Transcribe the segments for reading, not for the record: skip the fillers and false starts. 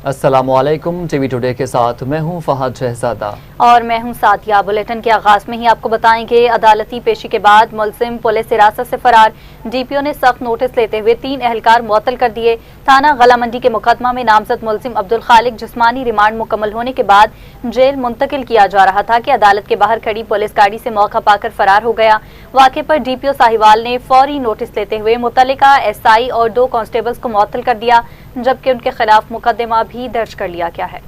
अस्सलामु अलैकुम। TV today के साथ मैं हूं फहद शहजादा और मैं हूं साथिया। बुलेटिन के आगाज में ही आपको बताएंगे, अदालती पेशी के बाद मुलजिम पुलिस हिरासत से फरार। डीपीओ ने सख्त नोटिस लेते हुए 3 एहलकार मुअत्तल कर दिए। थाना गला मंडी के मुकदमा में नामजद मुलजिम अब्दुल खालिक जिस्मानी रिमांड मुकम्मल होने के बाद जेल मुंतकिल किया जा रहा था कि अदालत के बाहर खड़ी पुलिस गाड़ी से मौका पाकर फरार हो गया। वाक़े पर डीपीओ साहिवाल ने फौरी नोटिस लेते हुए मुतल्लिका एसआई और 2 कांस्टेबल्स को मुअत्तल कर दिया, जबकि उनके खिलाफ मुकदमा भी दर्ज कर लिया गया है।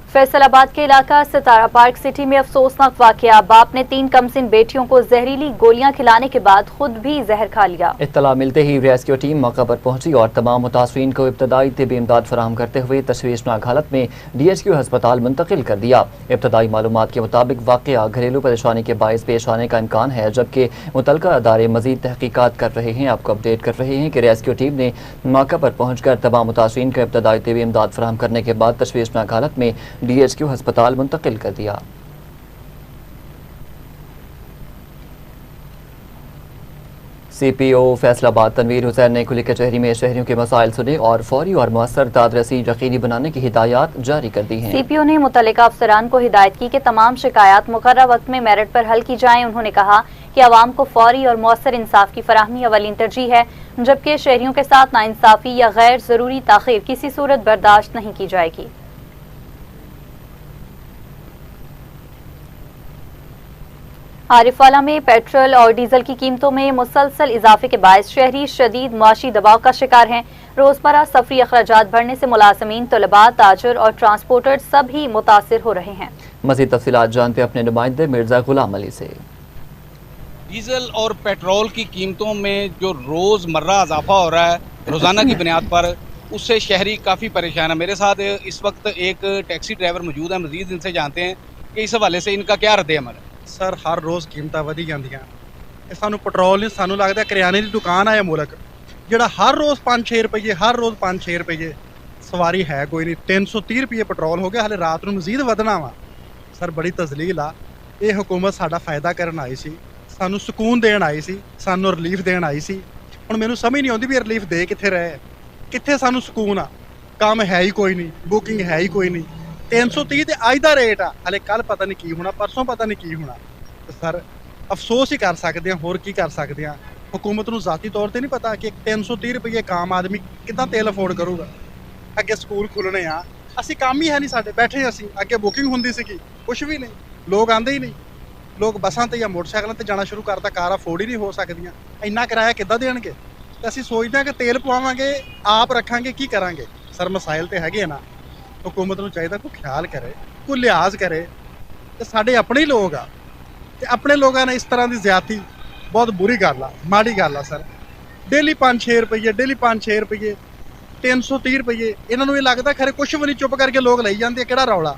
फैसलाबाद के इलाका सितारा पार्क सिटी में अफसोसनाक वाकया। बाप ने 3 कमसिन बेटियों को जहरीली गोलियां खिलाने के बाद खुद भी जहर खा लिया। इत्तला मिलते ही रेस्क्यू टीम मौका पर पहुंची और तमाम मुतासरीन को इब्तदाई तिब्बी इमदाद फराहम करते हुए तशवीशनाक हालत में डीएचक्यू हस्पताल मुंतकिल कर दिया। इब्तदाई मालूमात के मुताबिक वाकया घरेलू परेशानी के बायस पेश आने का इम्कान है, जबकि मुतल्लिका अदारे मजीद तहकीकात कर रहे हैं। आपको अपडेट कर रहे हैं कि रेस्क्यू टीम ने मौका पर पहुंचकर तमाम मुतासरीन को इब्तदाई तिब्बी इमदाद फराहम करने के बाद तशवीशनाक हालत में डीएचक्यू हस्पताल मुंतकिल कर दिया। सीपीओ फैसलाबाद तनवीर हुसैन ने खुली कचहरी में शहरियों के मसाइल सुने और फौरी और मुअस्सर दादरसी यकीनी बनाने की हिदायत जारी कर दी हैं। सीपीओ ने मुतल्लिका अफसरान को हिदायत की कि तमाम शिकायत मुकर्रर वक्त में मेरिट पर हल की जाएं। उन्होंने कहा कि अवाम को फौरी और मुअस्सर इंसाफ की फराहमी अवलीन तरजीह है, जबकि शहरियों के साथ नाइंसाफी या गैर जरूरी ताखीर किसी सूरत बर्दाश्त नहीं की जाएगी। आरिफवाला में पेट्रोल और डीजल की कीमतों में मुसलसल इजाफे के बायस शहरी शदीद मुआशी दबाव का शिकार हैं। रोजमर्रा सफरी अखराजात बढ़ने से मुलाजमीन, तलबा, ताजर और ट्रांसपोर्टर सभी मुतासिर हो रहे हैं। मज़ीद तफसीलात जानते अपने नुमाइंदे मिर्जा गुलाम अली से। डीजल और पेट्रोल की कीमतों में जो रोज़मर्रा इजाफा हो रहा है रोज़ाना की बुनियाद पर, उससे शहरी काफ़ी परेशान है। मेरे साथ इस वक्त एक टैक्सी ड्राइवर मौजूद है। मज़ीद इनसे जानते हैं कि इस हवाले से इनका क्या रद्द-ए-अमल है। सर हर रोज़ कीमतां वधी ਜਾਂਦੀਆਂ ਇਹ ਸਾਨੂੰ ਪੈਟਰੋਲ ਨਹੀਂ, ਸਾਨੂੰ ਲੱਗਦਾ ਕਰਿਆਨੇ ਦੀ ਦੁਕਾਨ ਆ ਇਹ ਮੁਲਕ ਜਿਹੜਾ ਹਰ ਰੋਜ਼ 5-6 ਰੁਪਏ, ਹਰ ਰੋਜ਼ 5-6 ਰੁਪਏ ਸਵਾਰੀ ਹੈ ਕੋਈ ਨਹੀਂ। 330 ਰੁਪਏ ਪੈਟਰੋਲ ਹੋ ਗਿਆ, ਹਲੇ ਰਾਤ ਨੂੰ ਮਜ਼ੀਦ ਵਧਣਾ ਵਾ। ਸਰ ਬੜੀ ਤਜ਼ਲੀਲ ਆ। ਇਹ ਹੁਕੂਮਤ ਸਾਡਾ ਫਾਇਦਾ ਕਰਨ ਆਈ ਸੀ, ਸਾਨੂੰ ਸਕੂਨ ਦੇਣ ਆਈ ਸੀ, ਸਾਨੂੰ ਰਿਲੀਫ ਦੇਣ ਆਈ ਸੀ। ਹੁਣ ਮੈਨੂੰ ਸਮਝ ਨਹੀਂ ਆਉਂਦੀ ਵੀ ਰਿਲੀਫ ਦੇ ਕਿੱਥੇ ਰਹੇ, ਕਿੱਥੇ ਸਾਨੂੰ ਸਕੂਨ ਆ। ਕੰਮ ਹੈ ਹੀ ਕੋਈ ਨਹੀਂ, ਬੁਕਿੰਗ ਹੈ ਹੀ ਕੋਈ ਨਹੀਂ। 330 ਤੇ ਅੱਜ ਦਾ ਰੇਟ ਆ, ਹਲੇ ਕੱਲ ਪਤਾ ਨਹੀਂ ਕੀ ਹੋਣਾ, ਪਰਸੋਂ ਪਤਾ ਨਹੀਂ ਕੀ ਹੋਣਾ। ਸਰ ਅਫਸੋਸ ਹੀ ਕਰ ਸਕਦੇ ਹਾਂ, ਹੋਰ ਕੀ ਕਰ ਸਕਦੇ ਹਾਂ। ਹੁਕੂਮਤ ਨੂੰ ਜ਼ਾਤੀ ਤੌਰ ਤੇ ਨਹੀਂ ਪਤਾ ਕਿ 330 ਰੁਪਏ ਇੱਕ ਆਮ ਆਦਮੀ ਕਿੱਦਾਂ ਤੇਲ ਅਫੋਰਡ ਕਰੂਗਾ। ਅੱਗੇ ਸਕੂਲ ਖੁੱਲਣੇ ਆ, ਅਸੀਂ ਕੰਮ ਹੀ ਹੈ ਨਹੀਂ ਸਾਡੇ, ਬੈਠੇ ਅਸੀਂ। ਅੱਗੇ ਬੁਕਿੰਗ ਹੁੰਦੀ ਸੀਗੀ, ਕੁਛ ਵੀ ਨਹੀਂ, ਲੋਕ ਆਂਦੇ ਹੀ ਨਹੀਂ। ਲੋਕ ਬੱਸਾਂ ਤੇ ਜਾਂ ਮੋਟਰਸਾਈਕਲਾਂ ਤੇ ਜਾਣਾ ਸ਼ੁਰੂ ਕਰਤਾ, ਕਾਰ ਅਫੋਰਡ ਹੀ ਨਹੀਂ ਹੋ ਸਕਦੀਆਂ। ਇੰਨਾ ਕਿਰਾਇਆ ਕਿੱਦਾਂ ਦੇਣਗੇ। ਤੇ ਅਸੀਂ ਸੋਚਦੇ ਹਾਂ ਕਿ ਤੇਲ ਪਵਾਵਾਂਗੇ, ਆਪ ਰੱਖਾਂਗੇ, ਕੀ ਕਰਾਂਗੇ। ਸਰ ਮਸਾਇਲ ਤੇ ਹੈਗੇ ਨਾ, हुकूमत को चाहिए कोई ख्याल करे, कोई लिहाज करे। तो साढ़े अपने ही लोग आ, ते अपने लोगों ने इस तरह की ज्यादती बहुत बुरी गल आ, माड़ी गल आ। सर डेली 5-6 रुपये, डेली 5-6 रुपये, 330 रुपये। इन्होंने ये लगता खरे कुछ भी नहीं, चुप करके लोग लई जाते। किहड़ा रौला,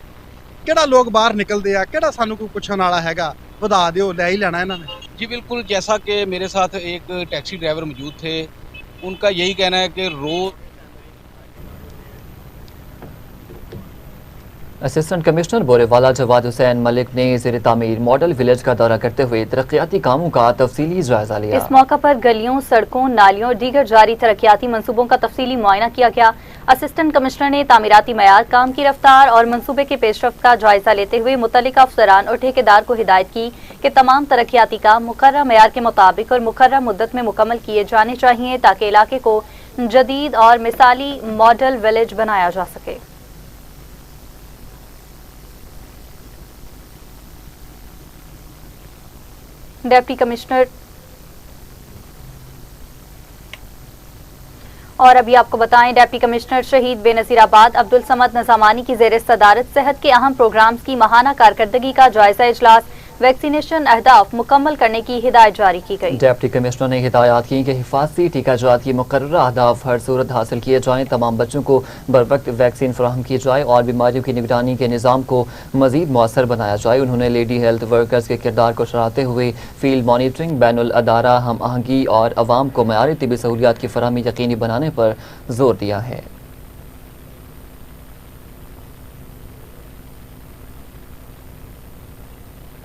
किहड़ा लोग बाहर निकलते हैं, किहड़ा सानू कोई पुछण वाला हैगा। वधा दिओ, लै ही लेना इन्होंने। जी बिल्कुल, जैसा कि मेरे साथ एक टैक्सी ड्राइवर मौजूद थे, उनका यही कहना है कि रोज़ असिस्टेंट कमिश्नर बोरेवाला जवाद हुसैन मलिक ने ज़ेर तामीर मॉडल विलेज का दौरा करते हुए तरक्याती कामों का तफसीली जायजा लिया। इस मौका पर गलियों, सड़कों, नालियों और दीगर जारी तरक्याती मंसूबों का तफसीली मुआयना किया गया। असिस्टेंट कमिश्नर ने तामीराती मयार, काम की रफ्तार और मंसूबे के पेशरफ्त का जायजा लेते हुए मुतल्लिका अफसरान और ठेकेदार को हिदायत की कि तमाम तरक्याती काम मुकर्रर मयार के मुताबिक और मुकर्रर मुद्दत में मुकम्मल किए जाने चाहिए, ताकि इलाके को जदीद और मिसाली मॉडल विलेज बनाया जा सके। डिप्टी कमिश्नर और अभी आपको बताएं, डिप्टी कमिश्नर शहीद बेनज़ीराबाद अब्दुल समद नज़ामानी की ज़ेर सदारत सेहत के अहम प्रोग्राम्स की माहाना कारकर्दगी का जायजा इजलास, वैक्सीनेशन अहदाफ मुकम्मल करने की हिदायत जारी की गई। डिप्टी कमिश्नर ने हिदायत की कि हिफाजती टीकाजात की मुकर्ररा अहदाफ हर सूरत हासिल किए जाएँ, तमाम बच्चों को बरवक्त वैक्सीन फराहम की जाए और बीमारियों की निगरानी के निज़ाम को मज़ीद मौसर बनाया जाए। उन्होंने लेडी हेल्थ वर्कर्स के किरदार को सराहते हुए फील्ड मॉनिटरिंग, बैनुल अदारा हम आहंगी और अवाम को मयारी तिबी सहूलियात की फराहमी यकीनी बनाने पर जोर दिया है।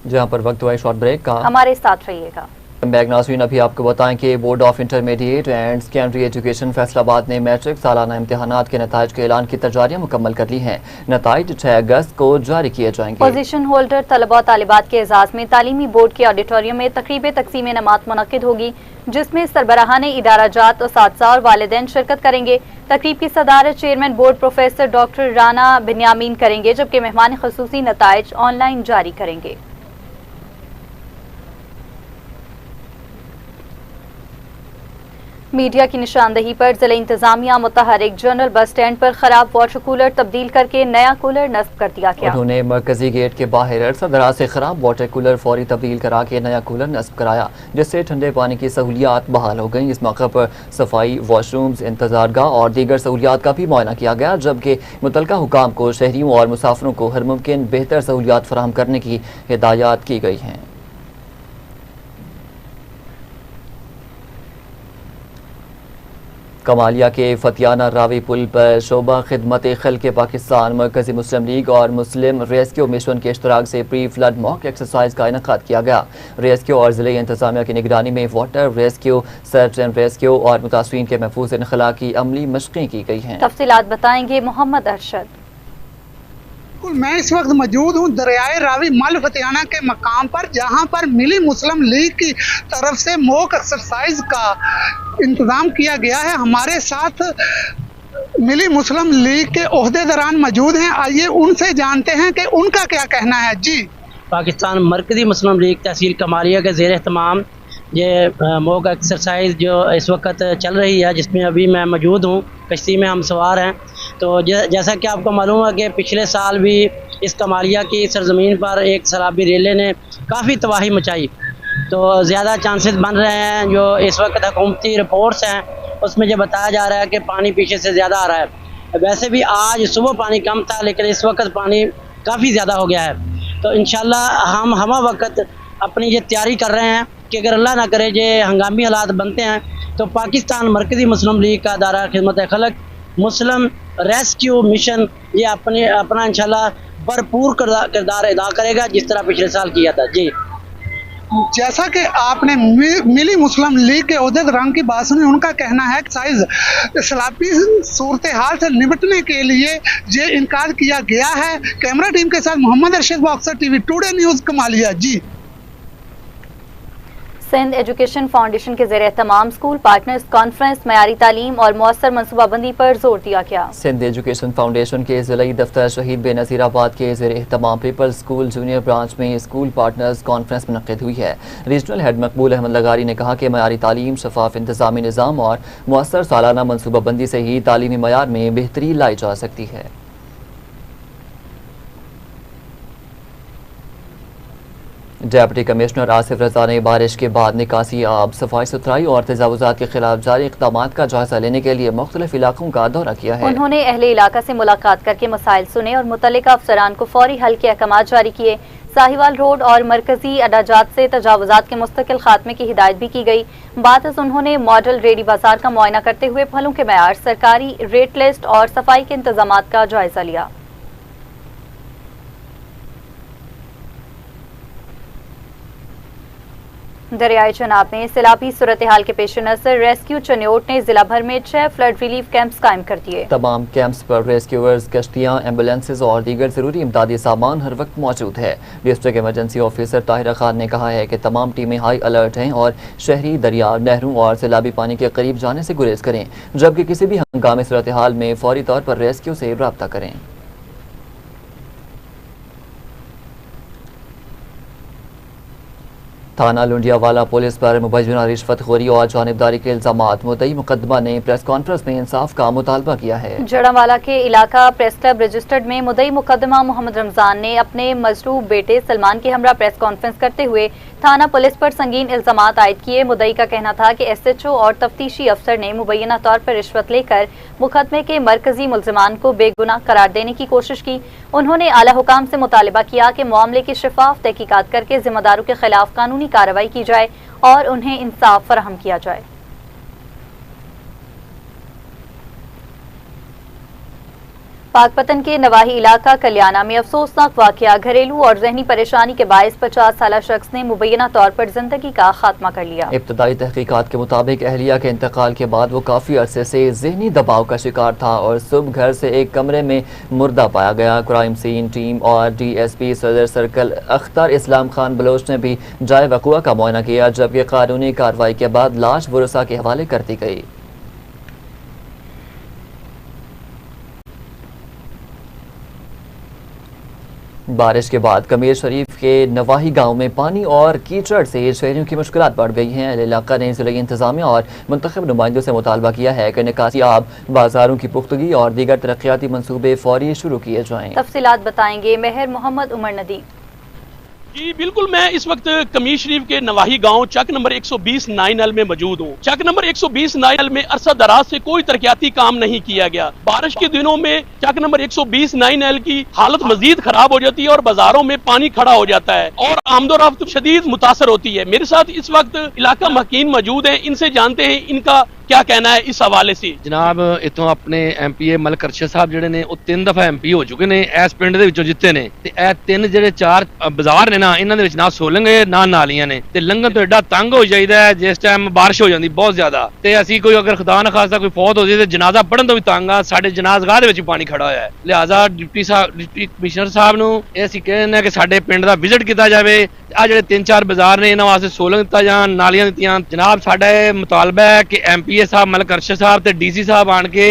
जहाँ पर वक्त हुआ है शॉर्ट ब्रेक का, हमारे साथ रहिएगा। बैग नाज़रीन, अभी आपको बताएं कि board of intermediate and secondary education Faisalabad ने मैट्रिक सालाना इम्तिहानात के नताइज के ऐलान की तैयारियां मुकम्मल कर ली हैं। नताइज 6 अगस्त को जारी किए जाएंगे। पोजीशन होल्डर तलबा तालिबात के एजाज में तालीमी बोर्ड के ऑडिटोरियम में तकरीब तकसीम नमात मुनक्किद होगी, जिसमें सरबराहान इदारा जात, उस्ताद और वालिदैन शिरकत करेंगे। तकरीब की सदारत chairman board professor doctor Rana Binyamin करेंगे, जबकि मेहमान खसूसी नताइज ऑनलाइन जारी करेंगे। मीडिया की निशानदही पर जिला इंतजामिया मुतहरिक जनरल बस स्टैंड पर खराब वाटर कूलर तब्दील करके नया कूलर नस्ब कर दिया गया। उन्होंने मरकजी गेट के बाहर अरसा दराज से खराब वाटर कूलर फौरी तब्दील करा के नया कूलर नस्ब कराया, जिससे ठंडे पानी की सहूलियात बहाल हो गई। इस मौके पर सफाई, वॉशरूम्स, इंतजारगाह और दीगर सहूलियात का भी मुआयना किया गया, जबकि मुतलका हुकाम को शहरियों और मुसाफिरों को हर मुमकिन बेहतर सहूलियात फराहम करने की हिदायत की गई हैं। कमालिया के फतियाना रावी पुल पर शोबा खिदमत खल्क़ पाकिस्तान, मरकज़ी मुस्लिम लीग और मुस्लिम रेस्क्यू मिशन के इश्तराक से प्री फ्लड मॉक एक्सरसाइज का इनेकाद किया गया। रेस्क्यू और ज़िले इंतजामिया की निगरानी में water rescue, search and rescue और मुतासरीन के महफूज इनखला की अमली मशक़ें की गई हैं। तफसीलात बताएंगे मोहम्मद अरशद। मैं इस वक्त मौजूद हूँ दरियाए रावी मल फतियाना के मकाम पर, जहाँ पर मिली मुस्लिम लीग की तरफ से मॉक एक्सरसाइज का इंतजाम किया गया है। हमारे साथ मिली मुस्लिम लीग के ओहदेदारान मौजूद हैं, आइए उनसे जानते हैं कि उनका क्या कहना है। जी, पाकिस्तान मरकज़ी मुस्लिम लीग तहसील कमालिया के ज़ेर एहतमाम ये मॉक एक्सरसाइज जो इस वक्त चल रही है, जिसमें अभी मैं मौजूद हूँ, कश्ती में हम सवार हैं। तो जैसा कि आपको मालूम है कि पिछले साल भी इस कमालिया की सरजमीन पर एक सैलाबी रेले ने काफ़ी तबाही मचाई, तो ज़्यादा चांसेस बन रहे हैं। जो इस वक्त हुकूमती रिपोर्ट्स हैं उसमें जो बताया जा रहा है कि पानी पीछे से ज़्यादा आ रहा है। वैसे भी आज सुबह पानी कम था, लेकिन इस वक्त पानी काफ़ी ज़्यादा हो गया है। तो इंशाल्लाह हम हमा वक्त अपनी ये तैयारी कर रहे हैं कि अगर अल्लाह ना करे ये हंगामी हालात बनते हैं तो पाकिस्तान मरकज़ी मुस्लिम लीग का अदारा खिदमत खल्क़ मुस्लिम रेस्क्यू मिशन ये अपना इंशाल्लाह भरपूर किरदार अदा करेगा, जिस तरह पिछले साल किया था। जी, जैसा कि आपने मिली मुस्लिम लीग के ओहदेदारान की बात सुनी, उनका कहना है कि साइज सैलाबी सूरत हाल से निपटने के लिए ये इनकार किया गया है। कैमरा टीम के साथ Mohammad Arshad, boxer TV, today news Kamalia. जी, सिंध एजुकेशन फाउंडेशन के ज़रिए तमाम स्कूल पार्टनर्स कॉन्फ्रेंस मयारी तालीम और मौसर मनसूबाबंदी पर जोर दिया गया। सिंध एजुकेशन फाउंडेशन के ज़िलाई दफ्तर शहीद बेनज़ीराबाद के ज़रिए तमाम पीपल्स स्कूल जूनियर ब्रांच में स्कूल पार्टनर्स कॉन्फ्रेंस मुनक़्क़िद हुई है। रीजनल हेड मकबूल अहमद लगारी ने कहा कि मयारी तालीम, शफाफ इंतज़ामी निज़ाम और मौसर सालाना मनसूबाबंदी से ही तालीमी मयार में बेहतरी लाई जा सकती है। डिप्टी कमिश्नर आसिफ रजा ने बारिश के बाद निकासी आब, सफाई सुथराई और तजावुज़ात के खिलाफ जारी इक़दामात का जायजा लेने के लिए मुख्तलिफ इलाकों का दौरा किया है। उन्होंने अहले इलाका से मुलाकात करके मसाइल सुने और मुतल्लिका अफसरान को फौरी हल के अहकामात जारी किए। साहिवाल रोड और मरकजी अडाजात से तजावुज़ात के मुस्तकिल खात्मे की हिदायत भी की गई। बाद उन्होंने मॉडल रेडी बाजार का मुआयना करते हुए फलों के मयार, सरकारी रेट लिस्ट और सफाई के इंतजामात का जायजा लिया। दरियाए चनाब में सैलाबी सूरत हाल के पेश नज़र रेस्क्यू चन्योट ने जिला भर में 6 फ्लड रिलीफ कैंप्स कायम कर दिए। तमाम कैंप्स पर रेस्क्यूअर्स, कश्तियाँ, एम्बुलेंसेज और दीगर जरूरी इमदादी सामान हर वक्त मौजूद है। District emergency officer Tahira Khan ने कहा है कि तमाम टीमें हाई अलर्ट हैं और शहरी दरिया, नहरों और सैलाबी पानी के करीब जाने से गुरेज करें, जबकि किसी भी हंगामी सूरत हाल में फौरी तौर पर रेस्क्यू से रब्ता करें। थाना लुंडियावाला पुलिस पर मुबैना रिश्वतखोरी और जानिबदारी के इल्जामात, मुद्दई मुकदमा ने प्रेस कॉन्फ्रेंस में इंसाफ का मुतालबा किया है। जड़ावाला के इलाका प्रेस क्लब रजिस्टर्ड में मुद्दई मुकदमा मोहम्मद रमजान ने अपने मजरूब बेटे सलमान के हमरा प्रेस कॉन्फ्रेंस करते हुए थाना पुलिस पर संगीन इल्जामात आयद किए। मुद्दई का कहना था कि SHO और तफ्तीशी अफसर ने मुबैना तौर पर रिश्वत लेकर मुकदमे के मरकजी मुल्जिमान को बेगुनाह करार देने की कोशिश की। उन्होंने आला हुकाम से मुतालबा किया कि मामले की शफाफ तहकीकात करके जिम्मेदारों के खिलाफ कानूनी कार्रवाई की जाए और उन्हें इंसाफ फराहम किया जाए। पाक पतन के नवाही इलाका कल्याणा में अफसोसनाक वाकया, घरेलू और जहनी परेशानी के बायस 50 साला शख्स ने मुबैना तौर पर जिंदगी का खात्मा कर लिया। इब्तदाई तहकीकात के मुताबिक अहलिया के इंतकाल के बाद वो काफ़ी अरसे से जहनी दबाव का शिकार था और सुबह घर से एक कमरे में मुर्दा पाया गया। क्राइम सीन टीम और DSP सदर सर्कल अख्तर इस्लाम खान बलोच ने भी जाए वक़ुआ का मुआयना किया, जबकि कानूनी कार्रवाई के बाद लाश वरसा के हवाले कर दी गई। बारिश के बाद कमीर शरीफ के नवाही गांव में पानी और कीचड़ से शहरियों की मुश्किलात बढ़ गई हैं। इलाका ने ज़िला इंतज़ामिया और मुंतखब नुमाइंदों से मुतालबा किया है कि निकासियाब बाजारों की पुख्तगी और दीगर तरक्याती मनसूबे फौरी शुरू किए जाएँ। तफसीलात बताएंगे मेहर मोहम्मद उमर नदी। जी बिल्कुल, मैं इस वक्त कमीर शरीफ के नवाही गांव चक नंबर 120 9L में मौजूद हूँ। चक नंबर 120 9L में अरसा दराज से कोई तरक्याती काम नहीं किया गया। बारिश के दिनों में चक नंबर 120 9L की हालत मजीद खराब हो जाती है और बाजारों में पानी खड़ा हो जाता है और आमदोरफ्त शदीद मुतासर होती है। मेरे साथ इस वक्त इलाका महकीम मौजूद है, इनसे जानते हैं इनका क्या कहना है इस हवाले से। जनाब इतों अपने MPA मलिक अरशद साहब ਜਿਹੜੇ ਨੇ ਉਹ 3 ਦਫਾ MP ਹੋ ਚੁੱਕੇ ਨੇ, ਇਸ ਪਿੰਡ ਦੇ ਵਿੱਚੋਂ ਜਿੱਤੇ ਨੇ ਤੇ ਇਹ 3 ਜਿਹੜੇ 4 ਬਾਜ਼ਾਰ ਨੇ ਨਾ, ਇਹਨਾਂ ਦੇ ਵਿੱਚ ਨਾ ਸੋਲੰਗ ਹੈ ਨਾ ਨਾਲੀਆਂ ਨੇ ਤੇ ਲੰਘਣ ਤੋਂ ਐਡਾ ਤੰਗ ਹੋ ਜਾਈਦਾ ਹੈ ਜਿਸ ਟਾਈਮ ਬਾਰਿਸ਼ ਹੋ ਜਾਂਦੀ ਬਹੁਤ ਜ਼ਿਆਦਾ ਤੇ ਅਸੀਂ ਕੋਈ ਅਗਰ ਖੁਦਾ ਨਾ ਖਾਸਤਾ ਕੋਈ ਫੌਤ ਹੋ ਜਾਏ ਤੇ ਜਨਾਜ਼ਾ ਪੜਨ ਤੋਂ ਵੀ ਤੰਗ ਆ। ਸਾਡੇ ਜਨਾਜ਼ਗਾਹ ਦੇ ਵਿੱਚ ਪਾਣੀ ਖੜਾ ਹੋਇਆ ਹੈ, ਲਿਹਾਜ਼ਾ ਡਿਪਟੀ ਕਮਿਸ਼ਨਰ ਸਾਹਿਬ ਨੂੰ ਇਹ ਅਸੀਂ ਕਹਿੰਦੇ ਕਿ ਸਾਡੇ ਪਿੰਡ ਦਾ ਵਿਜ਼ਿਟ ਕੀਤਾ ਜਾਵੇ। ਆ ਜਿਹੜੇ 3-4 ਬਾਜ਼ਾਰ ਨੇ ਇਹਨਾਂ ਵਾਸਤੇ ਸੋਲੰਗ ਦਿੱਤਾ ਜਾਣ, ਨਾਲੀਆਂ ਦਿੱਤੀਆਂ। ਜਨਾਬ ਸਾਡਾ ਇਹ ਮੁਤਾਲਬਾ ਹੈ ਕਿ MPA ਸਾਹਿਬ ਮਲਿਕ ਅਰਸ਼ਦ ਸਾਹਿਬ ਤੇ DC ਸਾਹਿਬ ਆਣ ਕੇ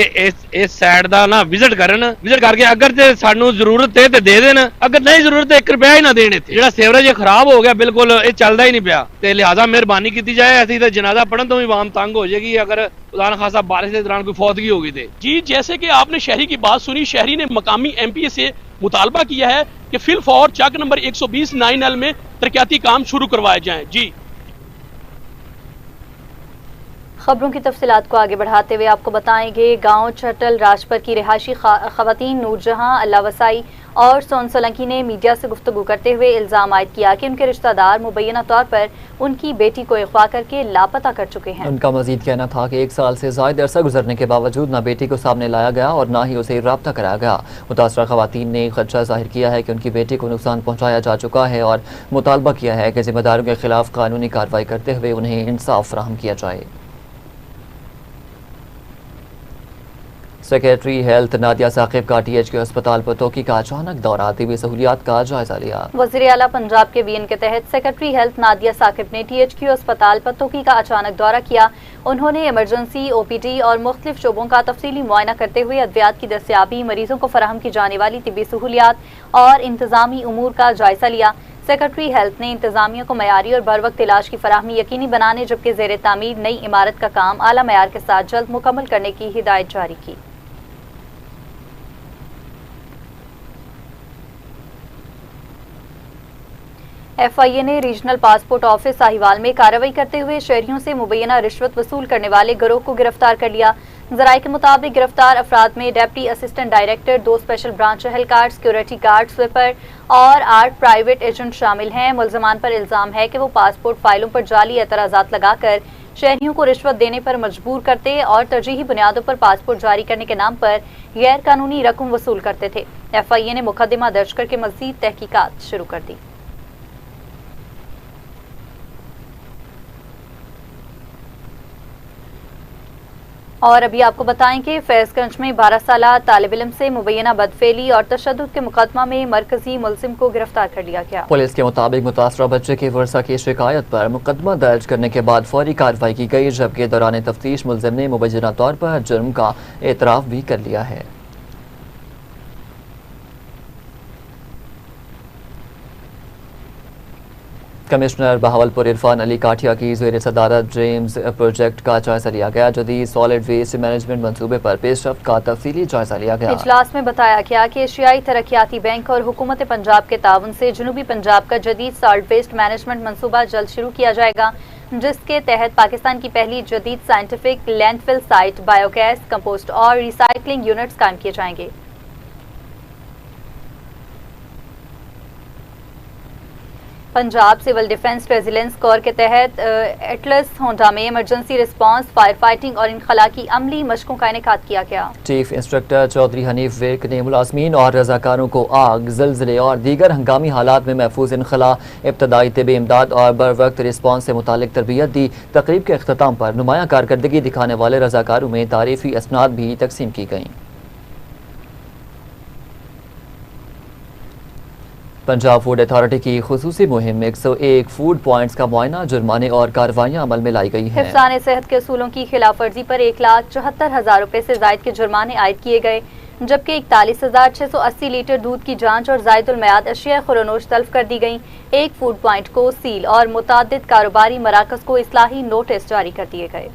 ਇਸ ਸਾਈਡ ਦਾ ਨਾ ਵਿਜ਼ਿਟ ਕਰਨ, ਵਿਜ਼ਿਟ ਕਰਕੇ ਅਗਰ ਤੇ ਸਾਨੂੰ ਜ਼ਰੂਰਤ ਹੈ ਤੇ ਦੇ ਦੇਣ, ਅਗਰ ਨਹੀਂ ਜ਼ਰੂਰਤ ਹੈ 1 ਰੁਪਿਆ ਹੀ ਨਾ ਦੇਣ। ਇੱਥੇ ਜਿਹੜਾ ਸੀਵਰੇਜ ਖਰਾਬ ਹੋ ਗਿਆ ਬਿਲਕੁਲ, ਇਹ ਚੱਲਦਾ ਹੀ ਨਹੀਂ ਪਿਆ ਤੇ ਲਿਹਾਜ਼ਾ ਮਿਹਰਬਾਨੀ ਕੀਤੀ ਜਾਏ। ਅਸੀਂ ਤਾਂ ਜਨਾਜ਼ਾ ਪੜਨ ਤੋਂ ਵੀ ਆਵਾਮ ਤੰਗ ਹੋ ਜਾਏਗੀ अगर खुदा न खासा बारिश के दौरान कोई फौतगी होगी थे। जी जैसे कि आपने शहरी की बात सुनी, शहरी ने मकामी MPA से मुतालबा किया है कि फिल फौर चक नंबर 120 9L में तरक्याती काम शुरू करवाए जाएं। जी खबरों की तफसीलात को आगे बढ़ाते हुए आपको बताएंगे गांव छटल राजपर की रिहायशी खवातीन नूरजहां, अल्लाह वसाई और सोन सोलंकी ने मीडिया से गुफ्तगू करते हुए इल्ज़ाम आयद किया कि उनके रिश्तेदार मुबैना तौर पर उनकी बेटी को अगवा करके लापता कर चुके हैं। उनका मजीद कहना था कि 1 साल से ज़ायद अरसा गुजरने के बावजूद न बेटी को सामने लाया गया और न ही उसे राब्ता कराया गया। मुतासरा खवातीन ने खदशा जाहिर किया है कि उनकी बेटी को नुकसान पहुँचाया जा चुका है और मुतालबा किया है कि जिम्मेदारों के खिलाफ कानूनी कार्रवाई करते हुए उन्हें इंसाफ फराहम किया जाए। सेक्रेटरी हेल्थ नादिया साकिब का THQ अस्पताल पतोकी का अचानक दौरा, तिबी सहूलियात का जायजा लिया। वज़ीर आला पंजाब के VN के तहत सेक्रेटरी हेल्थ नादिया साकिब ने THQ अस्पताल पतोकी का अचानक दौरा किया। उन्होंने इमरजेंसी, OPD और मुख्तलिफ शोबों का तफसीली मुआयना करते हुए अद्वियात की दस्तियाबी, मरीजों को फराहम की जाने वाली तिबी सहूलियात और इंतजामी उमूर का जायजा लिया। सेक्रेटरी हेल्थ ने इंतजामिया को मयारी और बर वक्त इलाज की फराहमी यकीनी बनाने, जबकि ज़ेर तामीर नई इमारत का काम आला मयार के साथ जल्द मुकम्मल करने की हिदायत जारी की। FIA ने रीजनल पासपोर्ट ऑफिस साहिवाल में कार्रवाई करते हुए शहरियों से मुबैना रिश्वत वसूल करने वाले गिरोह को गिरफ्तार कर लिया। ज़राए के मुताबिक गिरफ्तार अफराद में deputy assistant director, 2 special branch एहलकार, सिक्योरिटी गार्ड, स्वीपर और 8 प्राइवेट एजेंट शामिल हैं। मुल्ज़मान पर इल्ज़ाम है कि वो पासपोर्ट फाइलों पर जाली एतराज़ात लगाकर शहरियों को रिश्वत देने पर मजबूर करते और तरजीही बुनियादों पर पासपोर्ट जारी करने के नाम पर गैर कानूनी रकम वसूल करते थे। FIA ने मुकदमा दर्ज करके मज़ीद तहकीकात शुरू कर दी। और अभी आपको बताएं कि फैज़गंज में 12 साला तालिब इल्म से मुबैना बदफेली और तशद्दुद के मुकदमा में मरकजी मुलजिम को गिरफ्तार कर लिया गया। पुलिस के मुताबिक मुतासरा बच्चे के वर्षा की शिकायत पर मुकदमा दर्ज करने के बाद फौरी कार्रवाई की गई, जबकि दौरान तफ्तीश मुलजिम ने मुबैना तौर पर जुर्म का एतराफ़ भी कर लिया है। कमिश्नर बहावलपुर इरफान अली काठिया की ज़ेर सदारत ड्रीम्स प्रोजेक्ट का जायजा लिया गया। जदीद सॉलिड वेस्ट मैनेजमेंट मंसूबे पर पेशरफ्त का तफसीली जायजा लिया गया। इजलास में बताया गया कि एशियाई तरक्याती बैंक और हुकूमत पंजाब के ताउन से जनूबी पंजाब का जदीद सॉलिड वेस्ट मैनेजमेंट मंसूबा जल्द शुरू किया जाएगा, जिसके तहत पाकिस्तान की पहली जदीद scientific landfill site, biogas, compost और रिसाइकलिंग यूनिट्स कायम किए जाएंगे। Punjab civil defence resilience corps के तहत एटलस होंडा में इमरजेंसी रिस्पांस, फायर फाइटिंग और इनखला की अमली मशकों का इनेकाद किया गया। चीफ इंस्ट्रक्टर चौधरी हनीफ विर्क ने मुलाजमीन और रजाकारों को आग, ज़लज़ले और दीगर हंगामी हालात में महफूज इनखला, इब्तदाई तिबी इमदाद और बर वक्त रिस्पांस से मुतालिक तरबियत दी। तकरीब के अख्ताम पर नुमायां कारकर्दगी दिखाने वाले रजाकारों में तारीफी असनाद भी तकसीम की गईं। पंजाब फूड अथॉरिटी की खुसूसी मुहिम में 101 फूड पॉइंट्स का मुआयना, जुर्माने और कार्रवाइयां अमल में लाई गई हैं। हिफ्ज़ान सेहत के असूलों की खिलाफ वर्जी पर 1,74,000 रुपए से जायद के जुर्माने आयद किए गए, जबकि 41,680 लीटर दूध की जांच और जायदुल मयाद अशिया खुरनोश तल्फ कर दी गई। एक फूड पॉइंट को सील और मुतादिद कारोबारी मराकज को इस्लाही नोटिस जारी कर दिए गए।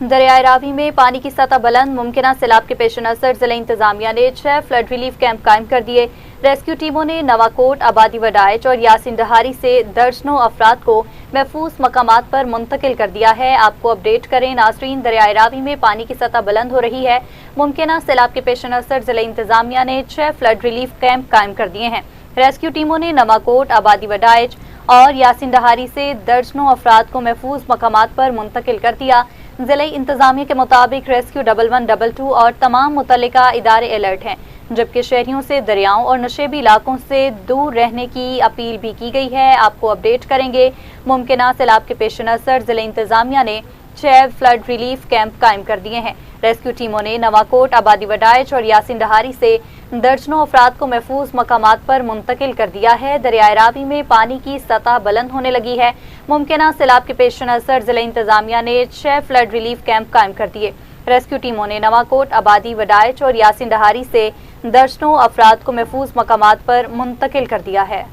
दरियाए रावी में पानी की सतह बुलंद, मुमकिना सैलाब के पेश नज़र जिला इंतजामिया ने 6 फ्लड रिलीफ कैंप कायम कर दिए। रेस्क्यू टीमों ने नवाकोट, आबादी वडाइच और यासिन डहारी से दर्जनों अफराद को महफूज मकामात पर मुंतकिल कर दिया है। आपको अपडेट करें नाज़रीन, दरियाए रावी में पानी की सतह बुलंद हो रही है। मुमकिना सैलाब के पेश नज़र जिला इंतजामिया ने 6 फ्लड रिलीफ कैंप कायम कर दिए हैं। रेस्क्यू टीमों ने नवाकोट, आबादी वडाइच और यासिन डहारी से दर्जनों अफराद को महफूज मकामात पर मुंतकिल कर दिया। जिले इंतजामिया के मुताबिक रेस्क्यू 1122 और तमाम मुतल्लिका इदारे अलर्ट हैं, जबकि शहरियों से दरियाओं और नशेबी इलाकों से दूर रहने की अपील भी की गई है। आपको अपडेट करेंगे। मुमकिना सैलाब के पेश नज़र जिले इंतजामिया ने 6 फ्लड रिलीफ कैंप कायम कर दिए हैं। रेस्क्यू टीमों ने नवाकोट, आबादी वडाइच और यासिन डहारी से दर्जनों अफराद को महफूज मकामात पर मुंतकिल कर दिया है। दरियाए रावी में पानी की सतह बुलंद होने लगी है। मुमकिना सैलाब के पेश नज़र जिला इंतजामिया ने 6 फ्लड रिलीफ कैंप कायम कर दिए। रेस्क्यू टीमों ने नवाकोट, आबादी वडाइच और यासिन डहारी से दर्जनों अफराद को महफूज मकामात पर मुंतकिल कर दिया है।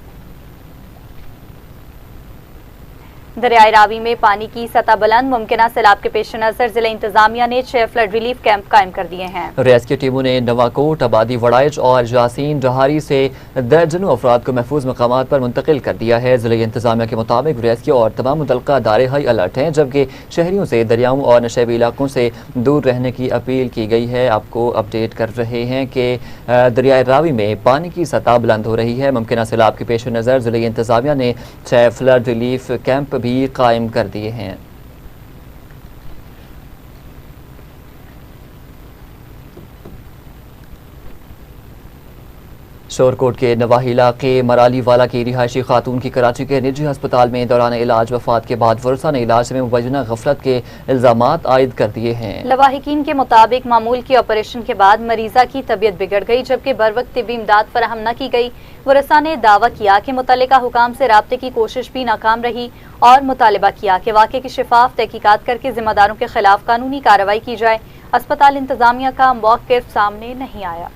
दरियाए रावी में पानी की सतह बुलंद, मुमकिना सैलाब के पेश नज़र जिला इंतजामिया ने 6 फ्लड रिलीफ कैंप कायम कर दिए हैं। रेस्क्यू टीमों ने नवाकोट, आबादी वडाइच और यासीन डहारी से दर्जनों अफराद को महफूज मकामात पर मुंतकिल कर दिया है। जिला इंतजामिया के मुताबिक रेस्क्यू और तमाम मुतल्लिका अदारे हाई अलर्ट हैं, जबकि शहरियों से दरियाओं और नशेबी इलाकों से दूर रहने की अपील की गई है। आपको अपडेट कर रहे हैं कि दरियाए रावी में पानी की सतह बुलंद हो रही है। मुमकिना सैलाब के पेश नज़र जिला इंतजामिया ने 6 फ्लड रिलीफ कैंप भी कायम कर दिए हैं। शोरकोट के नवाही इलाके मराली वाला की रिहायशी खातून की कराची के निजी अस्पताल में दौरान इलाज वफात के बाद वरसा ने इलाज में मुबैना गफलत के इल्जामात आयद कर दिए हैं। लवाहिकीन के मुताबिक मामूल के ऑपरेशन के बाद मरीजा की तबीयत बिगड़ गई, जबकि बर वक्त तिब्बी इमदाद फराहम न की गई। वरसा ने दावा किया कि मुतल्लिका हुकाम से राब्ते की कोशिश भी नाकाम रही और मुतालबा किया कि वाक़े की शिफाफ तहकीकात करके जिम्मेदारों के खिलाफ कानूनी कार्रवाई की जाए। अस्पताल इंतजामिया का मौक़िफ़ सामने नहीं आया।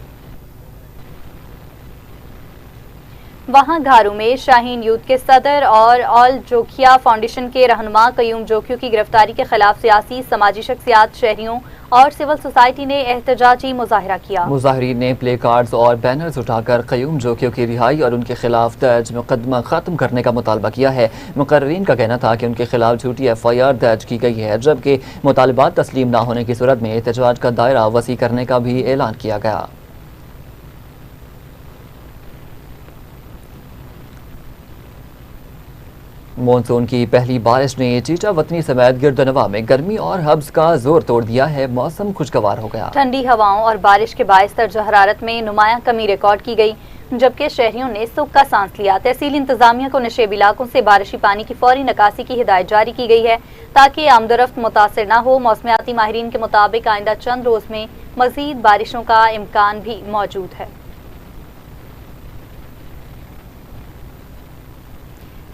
वहां घारू में शाहीन यूथ के सदर और ऑल जोखिया फाउंडेशन के रहनुमा कयूम जोखियों की गिरफ्तारी के खिलाफ सियासी समाजी शख्सियात, शहरियों और सिविल सोसाइटी ने एहतजाजी मुजाहरा किया। मुजाहरीन ने प्ले कार्ड्स और बैनर्स उठाकर कयूम जोखियों की रिहाई और उनके खिलाफ दर्ज मुकदमा खत्म करने का मुतालबा किया है। मुकर्रीन का कहना था कि उनके खिलाफ झूठी FIR दर्ज की गई है, जबकि मुतालबात तस्लीम न होने की सूरत में एहतजाज का दायरा वसी करने का भी ऐलान किया गया। मॉनसून की पहली बारिश ने चीटा वतनी समेत गिरदनवा में गर्मी और हब्स का जोर तोड़ दिया है। मौसम खुशगवार हो गया। ठंडी हवाओं और बारिश के बायस दर्जा हरारत में नुमायां कमी रिकॉर्ड की गई, जबकि शहरियों ने सुख का सांस लिया। तहसील इंतजामिया को नशेबी इलाकों से बारिशी पानी की फौरी निकासी की हिदायत जारी की गई है ताकि आमदोरफ्त मुतासिर न हो। मौसमियाती माहिरीन के मुताबिक आइंदा चंद रोज में मजीद बारिशों का इम्कान भी मौजूद है।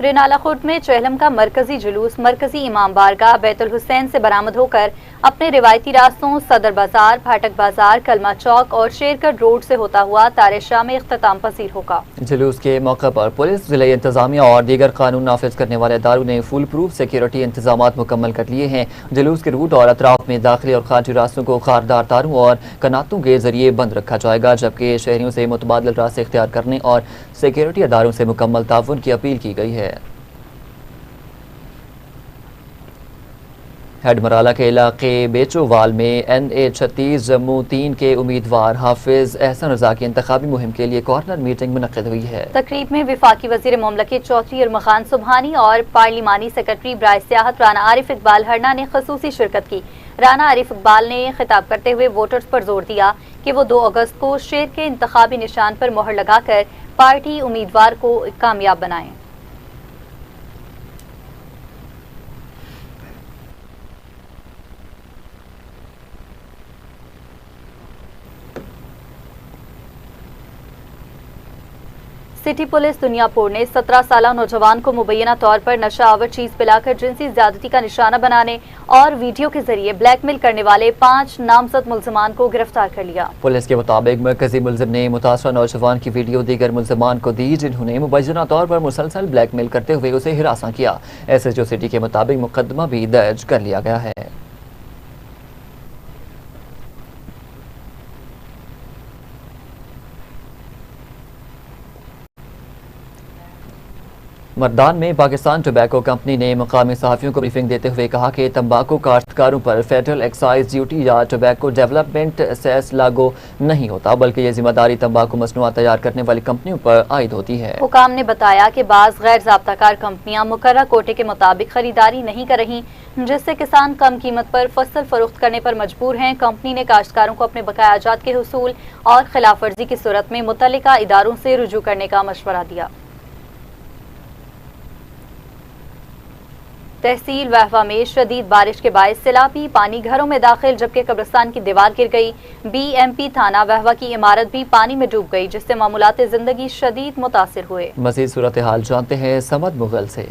रेनाला खुर्द में चहलम का मरकजी जुलूस मरकजी इमाम बारगाह बैतुल हुसैन से बरामद होकर अपने रिवायती रास्तों सदर बाजार, फाटक बाजार, कलमा चौक और शेरकट रोड से होता हुआ तारे शाह में इख्तिताम पसीर होगा। जुलूस के मौके पर पुलिस, जिला इंतजामिया और दीगर कानून नाफिज करने वाले इदारों ने फुल प्रूफ सिक्योरिटी इंतजाम मुकम्मल कर लिए हैं। जुलूस के रूट और अतराफ में दाखिली और खारजी रास्तों को खारदार तारों और कनातों के जरिए बंद रखा जाएगा, जबकि शहरियों से मुतबादिल रास्ते इख्तियार करने और सिक्योरिटी इदारों से मुकम्मल ताउन की अपील की गई है। ہیڈ مرالا کے علاقے بیچووال میں NA36 جموں 3 کے امیدوار حافظ احسن رضا کی انتخابی مہم کے لیے کارنر میٹنگ منعقد ہوئی ہے۔ تقریب میں وفاقی وزیر مملکت چودھری ارمغان سبحانی اور پارلیمانی سیکرٹری برائے سیاحت رانا عارف اقبال ہرنا نے خصوصی شرکت کی۔ رانا عارف اقبال نے خطاب کرتے ہوئے ووٹرز پر زور دیا کہ وہ 2 اگست کو شیر کے انتخابی نشان پر مہر لگا کر پارٹی امیدوار کو کامیاب بنائیں۔ سٹی پولیس دنیا پور نے 17 سالہ نوجوان کو مبینہ طور پر نشہ آور چیز پلا کر جنسی زیادتی کا نشانہ بنانے اور ویڈیو کے ذریعے بلیک میل کرنے والے 5 نامزد ملزمان کو گرفتار کر لیا۔ پولیس کے مطابق مرکزی ملزم نے متاثرہ نوجوان کی ویڈیو دیگر ملزمان کو دی، جنہوں نے مبینہ طور پر مسلسل بلیک میل کرتے ہوئے اسے ہراساں کیا۔ SHO سٹی کے مطابق مقدمہ بھی درج کر لیا گیا ہے۔ مردان میں پاکستان ٹوبیکو کمپنی نے مقامی صحافیوں کو بریفنگ دیتے ہوئے کہا کہ تمباکو کاشتکاروں پر فیڈرل ایکسائز ڈیوٹی یا ٹوبیکو ڈیولپمنٹ سیس لاگو نہیں ہوتا، بلکہ یہ ذمہ داری تمباکو مصنوعات تیار کرنے والی کمپنیوں پر عائد ہوتی ہے۔ حکام نے بتایا کہ بعض غیر ضابطہ کار کمپنیاں مقررہ کوٹے کے مطابق خریداری نہیں کر رہی، جس سے کسان کم قیمت پر فصل فروخت کرنے پر مجبور ہیں۔ کمپنی نے کاشتکاروں کو اپنے بقایا جات کے حصول اور خلاف ورزی کی صورت میں متعلقہ اداروں سے رجوع کرنے کا مشورہ دیا۔ تحصیل وہوا میں شدید بارش کے باعث سیلابی پانی گھروں میں داخل، جبکہ قبرستان کی دیوار گر گئی۔ BMP تھانہ وہوا کی عمارت بھی پانی میں ڈوب گئی، جس سے معمولات زندگی شدید متاثر ہوئے۔ مزید صورتحال جانتے ہیں سمد مغل سے۔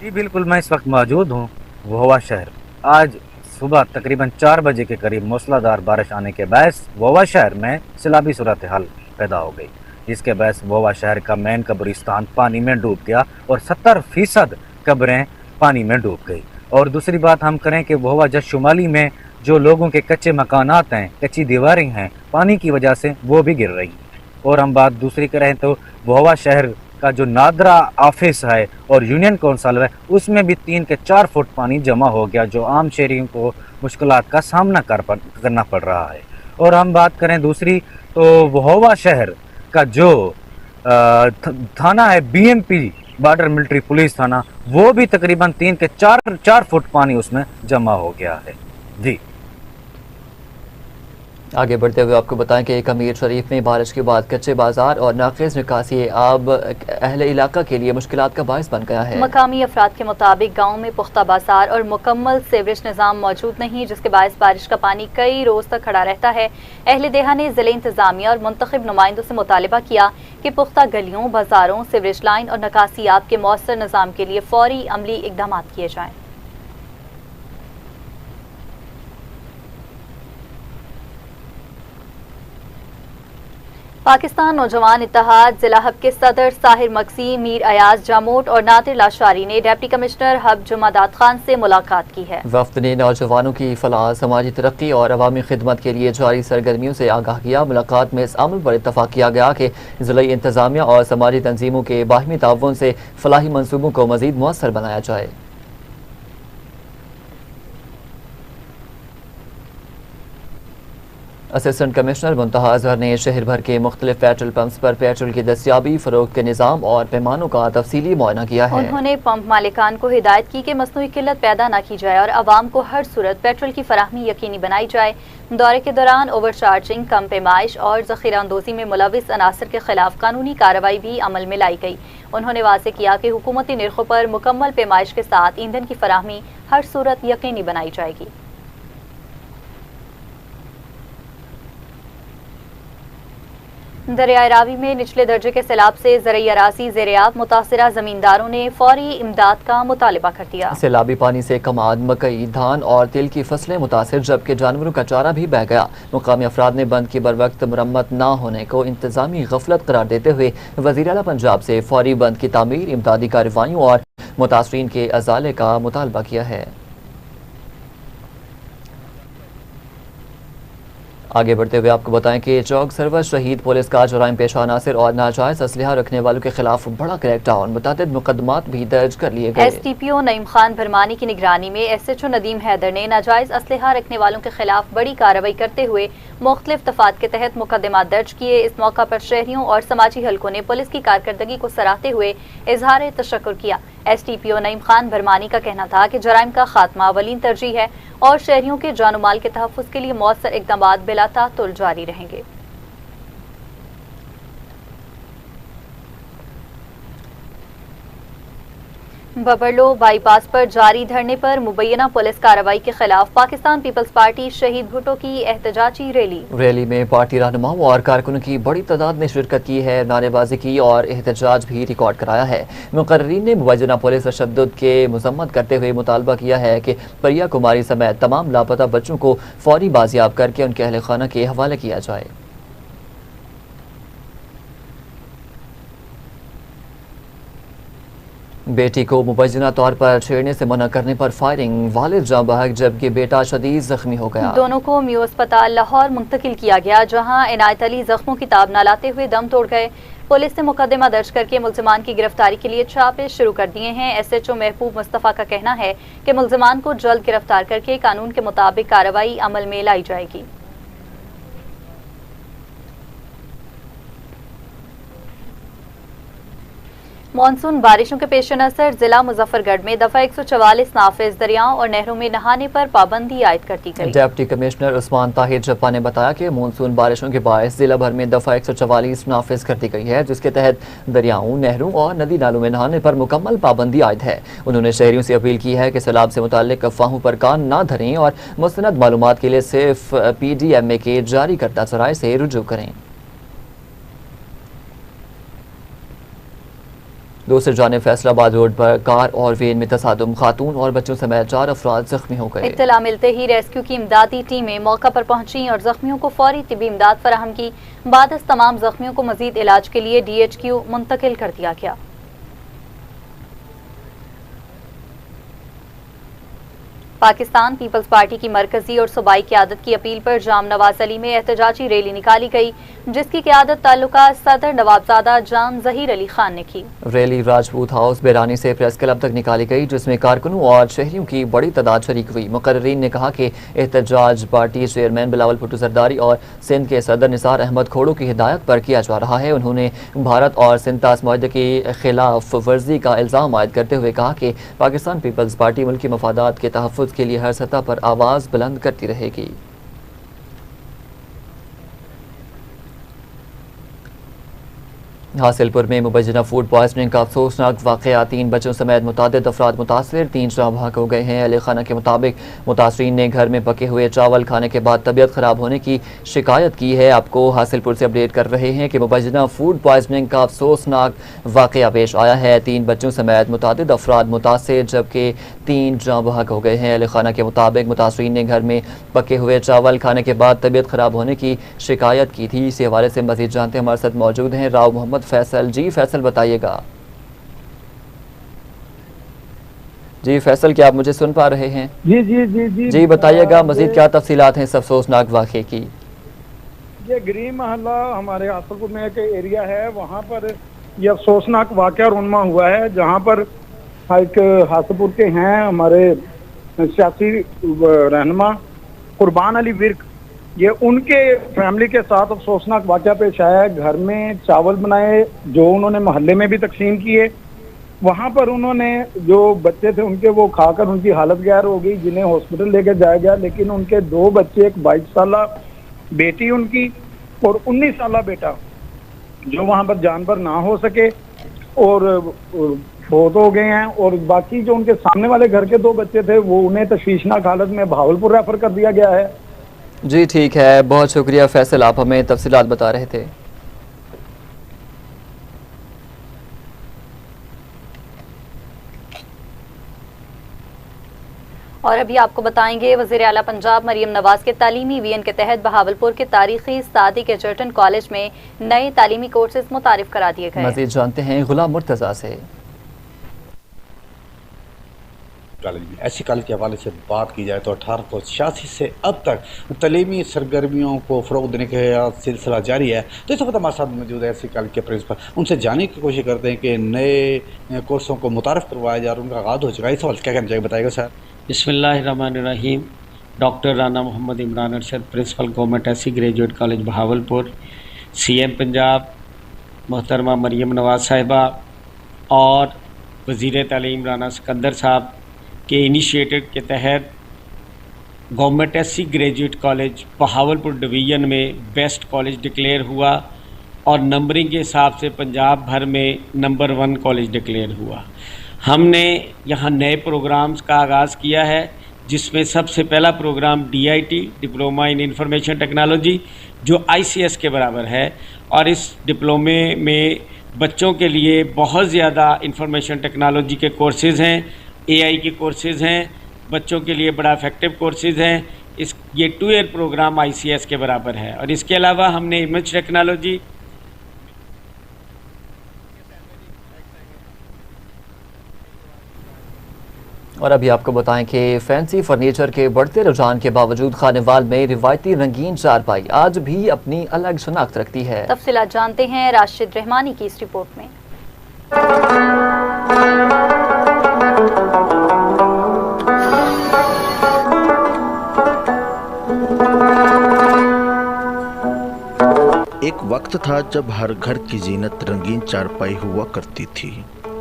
جی بالکل، میں اس وقت موجود ہوں وہوا شہر۔ آج صبح تقریباً 4 بجے کے قریب موسلادھار بارش آنے کے باعث وہوا شہر میں سیلابی صورتحال پیدا ہو گئی، جس کے باعث وہوا شہر کا مین قبرستان پانی میں ڈوب گیا اور 70% قبریں پانی میں ڈوب گئی۔ اور دوسری بات ہم کریں کہ وہوا جس شمالی میں جو لوگوں کے کچے مکانات ہیں، کچی دیواریں ہیں، پانی کی وجہ سے وہ بھی گر رہی ہیں۔ اور ہم بات دوسری کریں تو وہوا شہر کا جو نادرا آفس ہے اور یونین کونسل ہے، اس میں بھی 3 سے 4 فٹ پانی جمع ہو گیا، جو عام شہریوں کو مشکلات کا سامنا کرنا پڑ رہا ہے۔ اور ہم بات کریں دوسری تو وہوا شہر کا جو تھانہ ہے BMP بارڈر ملٹری پولیس تھانہ، وہ بھی تقریباً 3 سے 4 فٹ پانی اس میں جمع ہو گیا ہے۔ جی آگے بڑھتے ہوئے آپ کو بتائیں کہ امیر شریف میں بارش کے بعد کچے بازار اور ناقص نکاسی آب اہل علاقہ کے لیے مشکلات کا باعث بن گیا ہے۔ مقامی افراد کے مطابق گاؤں میں پختہ بازار اور مکمل سیوریج نظام موجود نہیں، جس کے باعث بارش کا پانی کئی روز تک کھڑا رہتا ہے۔ اہل دیہا نے ضلع انتظامیہ اور منتخب نمائندوں سے مطالبہ کیا کہ پختہ گلیوں، بازاروں، سیوریج لائن اور نکاسی آب کے مؤثر نظام کے لیے فوری عملی اقدامات کیے جائیں۔ پاکستان نوجوان اتحاد ضلع ہب کے صدر طاہر مکسی، میر ایاز جاموٹ اور نادر لاشاری نے ڈپٹی کمشنر ہب جمعداد خان سے ملاقات کی ہے۔ وفد نے نوجوانوں کی فلاح، سماجی ترقی اور عوامی خدمت کے لیے جاری سرگرمیوں سے آگاہ کیا۔ ملاقات میں اس عمل پر اتفاق کیا گیا کہ ضلعی انتظامیہ اور سماجی تنظیموں کے باہمی تعاون سے فلاحی منصوبوں کو مزید مؤثر بنایا جائے۔ اسسٹنٹ کمشنر منتہا اظہر نے شہر بھر کے مختلف پیٹرول پمپس پر پیٹرول کی دستیابی، فروخت کے نظام اور پیمانوں کا تفصیلی معائنہ کیا ہے۔ انہوں نے پمپ مالکان کو ہدایت کی کہ مصنوعی قلت پیدا نہ کی جائے اور عوام کو ہر صورت پیٹرول کی فراہمی یقینی بنائی جائے۔ دورے کے دوران اوور چارجنگ، کم پیمائش اور ذخیرہ اندوزی میں ملوث عناصر کے خلاف قانونی کارروائی بھی عمل میں لائی گئی۔ انہوں نے واضح کیا کہ حکومتی نرخوں پر مکمل پیمائش کے ساتھ ایندھن کی فراہمی ہر صورت یقینی بنائی جائے گی۔ دریائے راوی میں نچلے درجے کے سیلاب سے زرعی اراضی زیریاب، متاثرہ زمینداروں نے فوری امداد کا مطالبہ کر دیا۔ سیلابی پانی سے کماد، مکئی، دھان اور تل کی فصلیں متاثر، جبکہ جانوروں کا چارہ بھی بہہ گیا۔ مقامی افراد نے بند کی بروقت مرمت نہ ہونے کو انتظامی غفلت قرار دیتے ہوئے وزیر اعلیٰ پنجاب سے فوری بند کی تعمیر، امدادی کارروائیوں اور متاثرین کے ازالے کا مطالبہ کیا ہے۔ आगे बढ़ते हुए आपको बताएं कि चौक सरवर शहीद पुलिस का जराइम पेशा अनासर और नाजायज असलहा रखने वालों के खिलाफ बड़ा क्रैकडाउन, मुतअद्दिद मुकदमात भी दर्ज कर लिए गए। STPO नईम खान भरमानी की निगरानी में SHO नदीम हैदर ने नाजायज असलहा रखने वालों के खिलाफ बड़ी कार्रवाई करते हुए मुख्तलिफ दफात के तहत मुकदमा दर्ज किए। इस मौका पर शहरियों और समाजी हलकों ने पुलिस की कारकर्दगी को सराहते हुए इजहार तशक्कुर किया। STPO नईम खान भरमानी का कहना था कि जराइम का खात्मा अवलीन तरजीह है और शहरियों के जान माल के तहफ़्फ़ुज़ के लिए मौसर इक़दामात बिला तातुल जारी रहेंगे। बबरलो बाईपास पर जारी धरने पर मुबैना पुलिस कार्रवाई के खिलाफ पाकिस्तान पीपल्स पार्टी शहीद भुट्टो की एहतजाजी रैली में पार्टी रहनुमाओं और कारकुनों की बड़ी तादाद ने शिरकत की है, नारेबाजी की और एहतजाज भी रिकॉर्ड कराया है। मुकर्रीन ने मुवज्जना पुलिस तशद्दुद के मजम्मत करते हुए मुतालबा किया है कि प्रिया कुमारी समेत तमाम लापता बच्चों को फौरी बाजियाब करके उनके अहल खाना के हवाले किया जाए। बेटी को मुबैना तौर पर छेड़ने से मना करने पर फायरिंग, वालिद जाँ बहक जबकि बेटा शदीद जख्मी हो गया। दोनों को म्यू अस्पताल लाहौर मुंतकिल किया गया, जहां इनायत अली जख्मों की ताब न लाते हुए दम तोड़ गए। पुलिस ने मुकदमा दर्ज करके मुल्जिमान की गिरफ्तारी के लिए छापे शुरू कर दिए हैं। SHO महबूब मुस्तफ़ा का कहना है कि मुल्जिमान को जल्द गिरफ्तार करके कानून के मुताबिक कार्रवाई अमल में लाई जाएगी। मानसून बारिशों के पेश नज़र जिला मुजफ्फरगढ़ में दफा 144 नाफिज दरियाओं और नहरों में नहाने पर पाबंदी आयद कर दी गई। डिप्टी कमिश्नर उस्मान ताहिर जप्पा ने बताया कि मानसून बारिशों के बायस जिला भर में दफा 144 नाफिज कर दी गई है, जिसके तहत दरियाओं, नहरों और नदी नालों में नहाने पर मुकम्मल पाबंदी आयद है। उन्होंने शहरियों से अपील की है कि सैलाब से मुताल्लिक अफवाहों पर कान न धरें और मुस्तनद मालूमात के लिए सिर्फ PDMA के जारी करदा ज़राए से रुजू करें। दूसरी जानिब फैसलाबाद रोड पर कार और वैन में तसादुम, खातून और बच्चों समेत 4 अफराद जख्मी हो गए। इत्तला मिलते ही रेस्क्यू की इमदादी टीमें मौका पर पहुंची और जख्मियों को फौरी तिब्बी इमदाद फराहम की। बाद तमाम जख्मियों को मजीद इलाज के लिए DHQ मुंतकिल कर दिया गया। पाकिस्तान पीपल्स पार्टी की मरकजी और सूबाई क़यादत की अपील पर जाम नवाज अली में एहतजाजी रैली निकाली गई, जिसकी क़यादत ताल्लुका सदर नवाबजादा जाम जहीर अली खान ने की। रैली राजपूत हाउस बेरानी से प्रेस क्लब तक निकाली गई, जिसमें कारकुनों और शहरियों की बड़ी तादाद शरीक हुई। मुकर्रीन ने कहा कि एहतजाज पार्टी चेयरमैन बिलावल भुट्टो जरदारी और सिंध के सदर निसार अहमद खोड़ो की हिदायत पर किया जा रहा है। उन्होंने भारत और सिंध तास मुआहदे की खिलाफ वर्जी का इल्ज़ाम आयद करते हुए कहा कि पाकिस्तान पीपल्स पार्टी मुल्की मफादात के तहफ़्फ़ुज़ के लिए हर सतह पर आवाज़ बुलंद करती रहेगी। हासिलपुर में मुबैना फूड पॉइजनिंग का अफसोसनाक वाक़या, 3 बच्चों समेत मुतादिद अफराद मुतासर, 3 जाँ बहक हो गए हैं। अहले खाना के मुताबिक मुतासरीन ने घर में पके हुए चावल खाने के बाद तबीयत ख़राब होने की शिकायत की है। आपको हासिलपुर से अपडेट कर रहे हैं कि मुबैना फूड पॉइजनिंग का अफसोसनाक वाक़या पेश आया है। 3 बच्चों समेत मुतादिद अफराद मुतासर जबकि 3 जाँ बहक हो गए हैं। अहले खाना के मुताबिक मुतासरीन ने घर में पके हुए चावल खाने के बाद तबीयत ख़राब होने की शिकायत की थी। इसी हवाले से मज़ीद जानते हमारे साथ मौजूद हैं राव मोहम्मद फैसल। जी फैसल बताइएगा। जी फैसल, क्या आप मुझे सुन पा रहे हैं? जी जी जी जी जी बताइएगा मजीद क्या तफसीलात हैं इस अफसोसनाक वाक़े की? ये ग्रीन महल्ला हमारे हासिलपुर में एक एरिया है, वहाँ पर ये अफसोसनाक वाक़या रुनमा हुआ है, जहाँ पर एक हासिलपुर के हैं हमारे सियासी रहनुमा कुर्बान अली विर्क, ये उनके फैमिली के साथ अफसोसनाक वाक़या पेश आया है। घर में चावल बनाए जो उन्होंने मोहल्ले में भी तकसीम किए, वहाँ पर उन्होंने जो बच्चे थे उनके वो खाकर उनकी हालत गैर हो गई, जिन्हें हॉस्पिटल लेकर जाया गया। लेकिन उनके 2 बच्चे, एक 22 साला बेटी उनकी और 19 साला बेटा, जो वहाँ पर जानवर ना हो सके और फोत हो गए हैं। और बाकी जो उनके सामने वाले घर के 2 बच्चे थे वो उन्हें तशवीशनाक हालत में भावलपुर रेफर कर दिया गया है। जी ठीक है, बहुत शुक्रिया फैसल, आप हमें तफसीलात बता रहे थे। और अभी आपको बताएंगे वज़ीर आला पंजाब मरियम नवाज के तालीमी वीएन के तहत बहावलपुर के तारीखी सादिक एजर्टन कॉलेज में नए तालीमी कोर्सेज मुतारिफ करा दिए गए। मज़ीद जानते हैं गुलाम मुर्तज़ा से। कॉलेज में। ऐसी कॉलेज के हवाले से बात की जाए तो 1886 से अब तक तलीमी सरगर्मियों को फ़रोग़ देने का सिलसिला जारी है। तो इस वक्त हमारे साथ मौजूद है ऐसी कॉलेज के प्रिंसिपल, उनसे जानने की कोशिश करते हैं कि नए कोर्सों को मुतारफ़ करवाया जा रहा है, उनका आगाज़ हो चुका है, इस सवाल क्या कहना चाहिए, बताइएगा सर। बिस्मिल्लाहिर्रहमानिर्रहीम। Doctor Rana Mohammad Imran Arshad, principal government SC graduate college Bahawalpur, CM Punjab मोहतरमा मरीम नवाज साहिबा और वज़ीर तालीम राना सिकंदर साहब के इनिशिएटिव के तहत government SC graduate college Bahawalpur division में बेस्ट कॉलेज डिक्लेयर हुआ और नंबरिंग के हिसाब से पंजाब भर में नंबर 1 कॉलेज डिक्लेयर हुआ। हमने यहाँ नए प्रोग्राम्स का आगाज़ किया है, जिसमें सबसे पहला programme DIT diploma in information technology जो ICS के बराबर है, और इस डिप्लोमे में बच्चों के लिए बहुत ज़्यादा इंफॉर्मेशन टेक्नोलॉजी के कोर्सेज़ हैं, AI के कोर्सेज़ हैं, बच्चों के लिए बड़ा इफेक्टिव कोर्सेज़ हैं। ये 2 ईयर प्रोग्राम ICS के बराबर है। और इसके अलावा हमने इमेज टेक्नोलॉजी और अभी आपको बताएं कि फैंसी फर्नीचर के बढ़ते रुझान के बावजूद खानेवाल में रिवायती रंगीन चारपाई आज भी अपनी अलग शनाख्त रखती है। तफसीलात जानते हैं राशिद रहमानी की इस रिपोर्ट में। एक वक्त था जब हर घर की जीनत रंगीन चारपाई हुआ करती थी,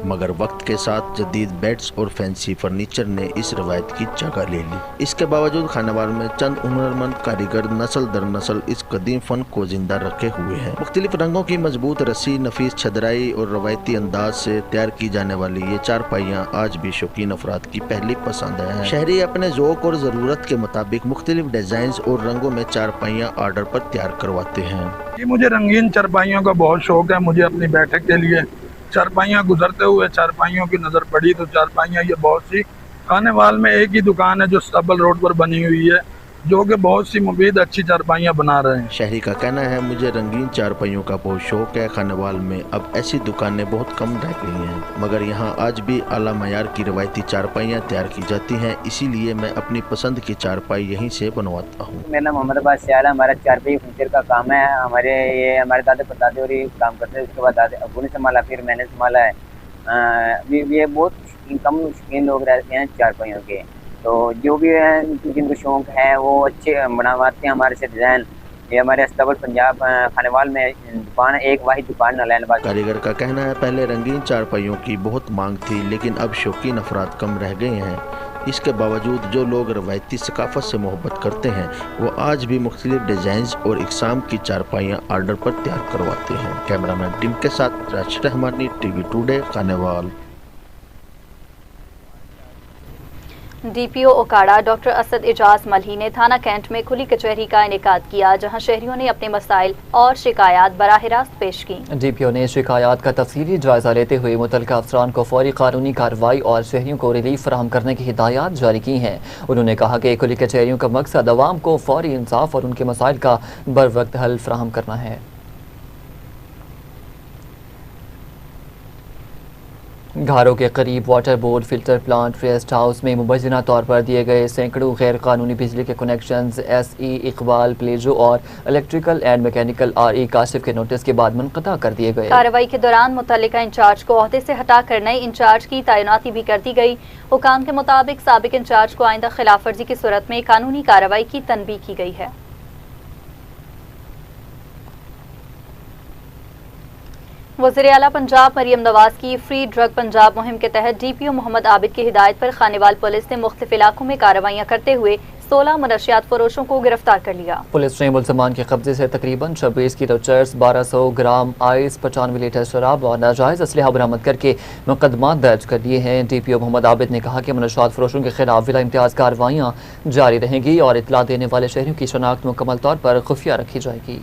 मगर वक्त के साथ जदीद बेड्स और फैंसी फर्नीचर ने इस रवायत की जगह ले ली। इसके बावजूद खानेवाल में चंद हुनरमंद कारीगर नस्ल दर नस्ल इस कदीम फन को जिंदा रखे हुए हैं। मुख्तलिफ रंगों की मजबूत रस्सी, नफीस छदराई और रवायती अंदाज से तैयार की जाने वाली ये चारपाइयाँ आज भी शौकीन अफराद की पहली पसंद है। शहरी अपने ज़ौक़ और ज़रूरत के मुताबिक मुख्तलिफ डिज़ाइन और रंगों में चारपाइयाँ आर्डर पर तैयार करवाते हैं। मुझे रंगीन चारपाइयों का बहुत शौक है। मुझे अपनी बैठक के लिए चारपाइयाँ गुजरते हुए चारपाइयों की नज़र पड़ी तो चारपाइयाँ ये बहुत सी खानेवाल में एक ही दुकान है जो स्टबल रोड पर बनी हुई है, जो कि बहुत सी मुफीद अच्छी चारपाइयाँ बना रहे हैं। शहरी का कहना है, मुझे रंगीन चारपाइयों का बहुत शौक है। खानेवाल में अब ऐसी दुकानें बहुत कम रह गई हैं, मगर यहाँ आज भी आला मयार की रवायती चारपाइयाँ तैयार की जाती हैं। इसीलिए मैं अपनी पसंद की चारपाई यहीं से बनवाता हूँ। मेरा नाम मोहम्मद अब्बास सियाल है। हमारा चारपाई फर्नीचर का काम है। हमारे दादा परदादे और ये काम करते हैं। उसके बाद दादे अबू ने संभाला, फिर मैंने संभाला है। ये बहुत कम शौकीन लोग रहते हैं चारपाइयों के, तो जो भी है जिनको शौक है वो अच्छे बनवाते हैं हमारे से डिज़ाइन। ये हमारे अस्तबल पंजाब खानेवाल में दुकान है, एक वाहिद दुकान नलैन बाज़ार। कारीगर का कहना है, पहले रंगीन चारपाइयों की बहुत मांग थी, लेकिन अब शौकीन अफराद कम रह गए हैं। इसके बावजूद जो लोग रवायती सकाफत से मोहब्बत करते हैं वो आज भी मुख्तलिफ डिज़ाइंस और इकसाम की चारपाइयाँ आर्डर पर तैयार करवाते हैं। कैमरामैन टीम के साथ Rashid Rehmani, TV today, Khanewal. DPO Okara doctor Asad Ijaz Malhi ने थाना कैंट में खुली कचहरी का इनेकाद किया, जहां शहरियों ने अपने मसाइल और शिकायत बराह रास्त पेश की। DPO ने शिकायत का तफसीली जायजा लेते हुए मुतल्लिका अफसरान को फौरी कानूनी कार्रवाई और शहरियों को रिलीफ फराहम करने की हिदायत जारी की हैं। उन्होंने कहा कि खुली कचहरियों का मकसद अवाम को फौरी इंसाफ और उनके मसाइल का बर वक्त हल फराहम करना है। घारों के करीब water board, filter plant, rest house में मुबैना तौर पर दिए गए सैकड़ों गैर कानूनी बिजली के कनेक्शंस SE इकबाल, प्लेजो और electrical and mechanical RE Kashif के नोटिस के बाद मुनक़ता कर दिए गए। कार्रवाई के दौरान मुतल्लिका इंचार्ज को ओहदे से हटाकर नए इंचार्ज की तैनाती भी कर दी गई। हुकाम के मुताबिक साबिक इंचार्ज को आइंदा खिलाफ वर्जी की सूरत में कानूनी कार्रवाई की तनबीह की गई है। वज़ीर आला पंजाब मरीम नवाज की फ्री ड्रग पंजाब मुहिम के तहत DPO मोहम्मद आबिद की हिदायत पर खानेवाल पुलिस ने मुख्तलिफ इलाकों में कार्रवाइयाँ करते हुए 16 मनशियात फरोशों को गिरफ्तार कर लिया। पुलिस ने मुलजमान के कब्जे से तकरीबन 26 kilo cheers, 1200 gram ice, 95 litre शराब और नाजायज़ असलहा बरामद करके मुकदमा दर्ज कर लिए हैं। DPO मोहम्मद आबिद ने कहा कि मनशियात फरोशों के खिलाफ बिला इम्तियाज़ कार्रवाइयाँ जारी रहेंगी और इतला देने वाले शहरियों की शनाख्त मुकम्मल तौर पर खुफिया रखी जाएगी।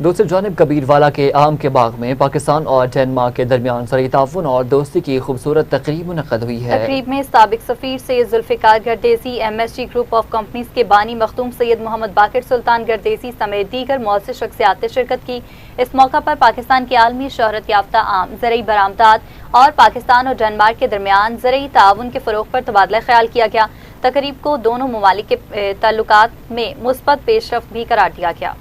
دوسری جانب کبیروالا کے آم کے باغ میں پاکستان اور ڈنمارک کے درمیان زرعی تعاون اور دوستی کی خوبصورت تقریب منعقد ہوئی ہے۔ تقریب میں سابق سفیر Syed Zulfiqar Gardezi, MSG group of companies کے بانی مختوم سید محمد باقر سلطان گردیسی سمیت دیگر معزز شخصیات نے شرکت کی۔ اس موقع پر پاکستان کی عالمی شہرت یافتہ آم، زرعی برآمدات اور پاکستان اور ڈنمارک کے درمیان زرعی تعاون کے فروغ پر تبادلہ خیال کیا گیا۔ تقریب کو دونوں ممالک کے تعلقات میں مثبت پیش رفت بھی قرار دیا گیا۔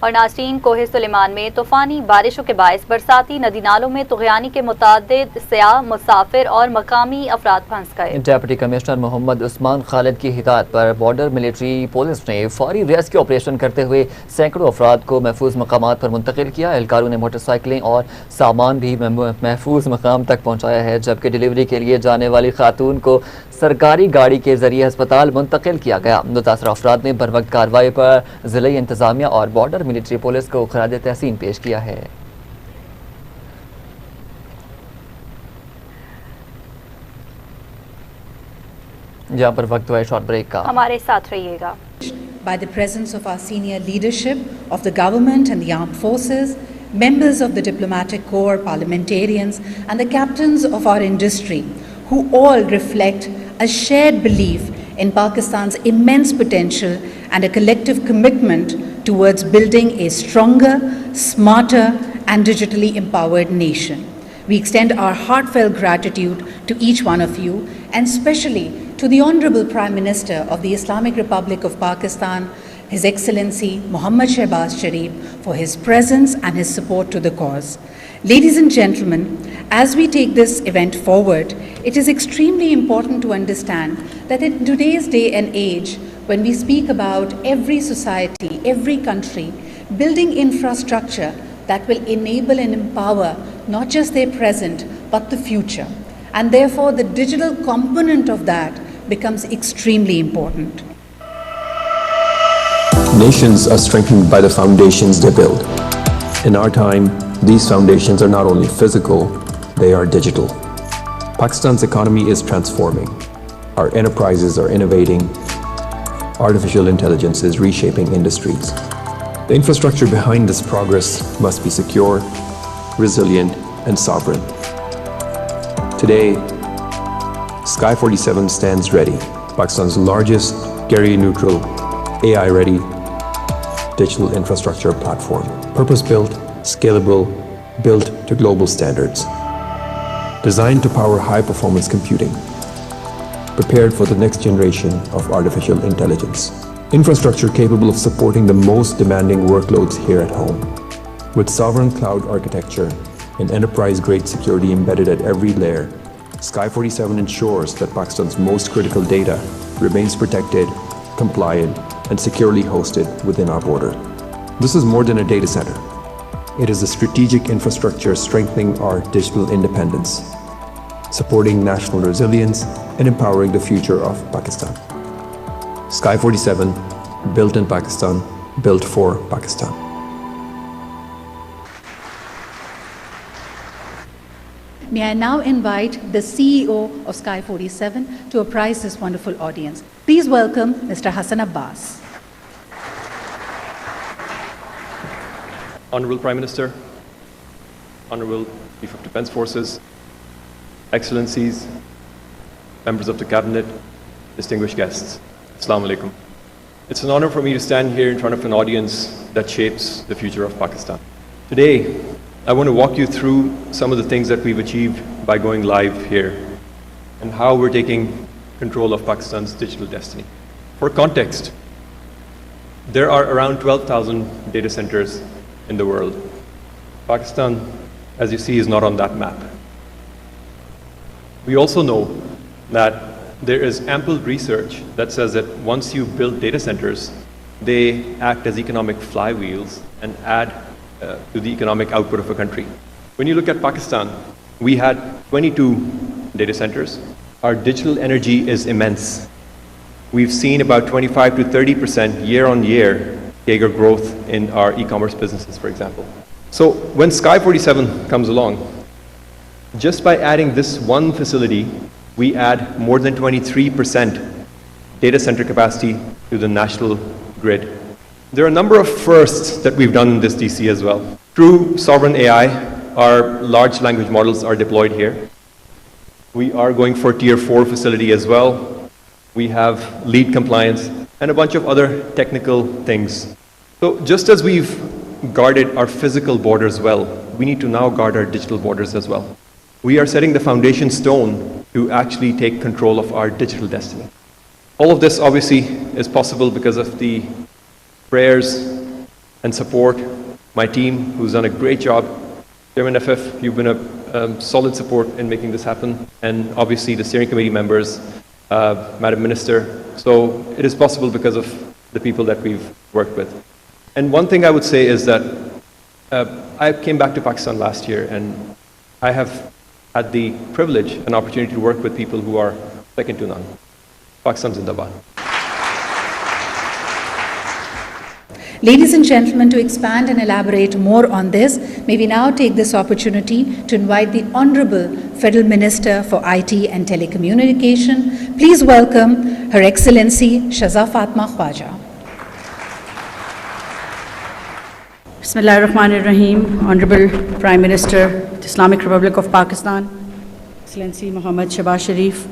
اور ناظرین، کوہ سلیمان میں طوفانی بارشوں کے باعث برساتی ندی نالوں میں طغیانی کے متعدد سیاح، مسافر اور مقامی افراد پھنس گئے۔ ڈپٹی کمشنر محمد عثمان خالد کی ہدایت پر بارڈر ملٹری پولیس نے فوری ریسکیو آپریشن کرتے ہوئے سینکڑوں افراد کو محفوظ مقامات پر منتقل کیا۔ اہلکاروں نے موٹر سائیکلیں اور سامان بھی محفوظ مقام تک پہنچایا ہے، جبکہ ڈیلیوری کے لیے جانے والی خاتون کو سرکاری گاڑی کے ذریعے ہسپتال منتقل کیا گیا۔ متاثرہ افراد نے بروقت کارروائی پر ضلعی انتظامیہ اور بارڈر ملٹری پولیس کو خراج تحسین پیش کیا ہے۔ جہاں پر وقت ہوا ہے شارٹ بریک کا، ہمارے ساتھ رہیے گا۔ By the presence of our senior leadership of the government and the armed forces, members of the diplomatic corps, parliamentarians, and the captains of our industry, who all reflect a shared belief in Pakistan's immense potential and a collective commitment towards building a stronger, smarter, and digitally empowered nation. We extend our heartfelt gratitude to each one of you, and especially to the Honorable Prime Minister of the Islamic Republic of Pakistan, His Excellency Mohammad Shehbaz Sharif, for his presence and his support to the cause. Ladies and gentlemen, as we take this event forward, it is extremely important to understand that in today's day and age, when we speak about every society, every country, building infrastructure that will enable and empower not just their present, but the future. And therefore, the digital component of that becomes extremely important. Nations are strengthened by the foundations they build. In our time, these foundations are not only physical, they are digital. Pakistan's economy is transforming. Our enterprises are innovating. Artificial intelligence is reshaping industries. The infrastructure behind this progress must be secure, resilient, and sovereign. Today, Sky 47 stands ready, Pakistan's largest carrier-neutral, AI-ready digital infrastructure platform. Purpose-built, scalable, built to global standards. Designed to power high-performance computing. Prepared for the next generation of artificial intelligence. Infrastructure capable of supporting the most demanding workloads here at home. With sovereign cloud architecture and enterprise-grade security embedded at every layer, Sky 47 ensures that Pakistan's most critical data remains protected, compliant, and securely hosted within our border. This is more than a data center. It is a strategic infrastructure strengthening our digital independence, supporting national resilience, and empowering the future of Pakistan. Sky 47, built in Pakistan, built for Pakistan. May I now invite the CEO of Sky 47 to apprise this wonderful audience. Please welcome Mr. Hassan Abbas. Honorable Prime Minister, Honorable Chief of Defence Forces, Excellencies, members of the Cabinet, distinguished guests, Assalamu alaikum. It's an honor for me to stand here in front of an audience that shapes the future of Pakistan. Today, I want to walk you through some of the things that we've achieved by going live here and how we're taking control of Pakistan's digital destiny. For context, there are around 12,000 data centers in the world. Pakistan, as you see, is not on that map. We also know that there is ample research that says that once you build data centers, they act as economic flywheels and add to the economic output of a country. When you look at Pakistan, we had 22 data centers. Our digital energy is immense. We've seen about 25 to 30% year on year CAGR growth in our e-commerce businesses, for example. So when Sky 47 comes along, just by adding this one facility, we add more than 23% data center capacity to the national grid. There are a number of firsts that we've done in this DC as well. Through Sovereign AI, our large language models are deployed here. We are going for Tier 4 facility as well. We have LEED compliance and a bunch of other technical things. So just as we've guarded our physical borders well, we need to now guard our digital borders as well. We are setting the foundation stone to actually take control of our digital destiny. All of this obviously is possible because of the prayers and support, my team who's done a great job. Chairman FF, you've been a solid support in making this happen, and obviously the steering committee members, Madam Minister. So it is possible because of the people that we've worked with. And one thing I would say is that I came back to Pakistan last year, and I have had the privilege and opportunity to work with people who are second to none. Pakistan Zindabad. Ladies and gentlemen, to expand and elaborate more on this, may we now take this opportunity to invite the Honorable Federal Minister for IT and Telecommunication. Please welcome Her Excellency Shahzad Fatma Khwaja. Bismillahirrahmanirrahim. Honorable Prime Minister, the Islamic Republic of Pakistan, Excellency Muhammad Shehbaz Sharif,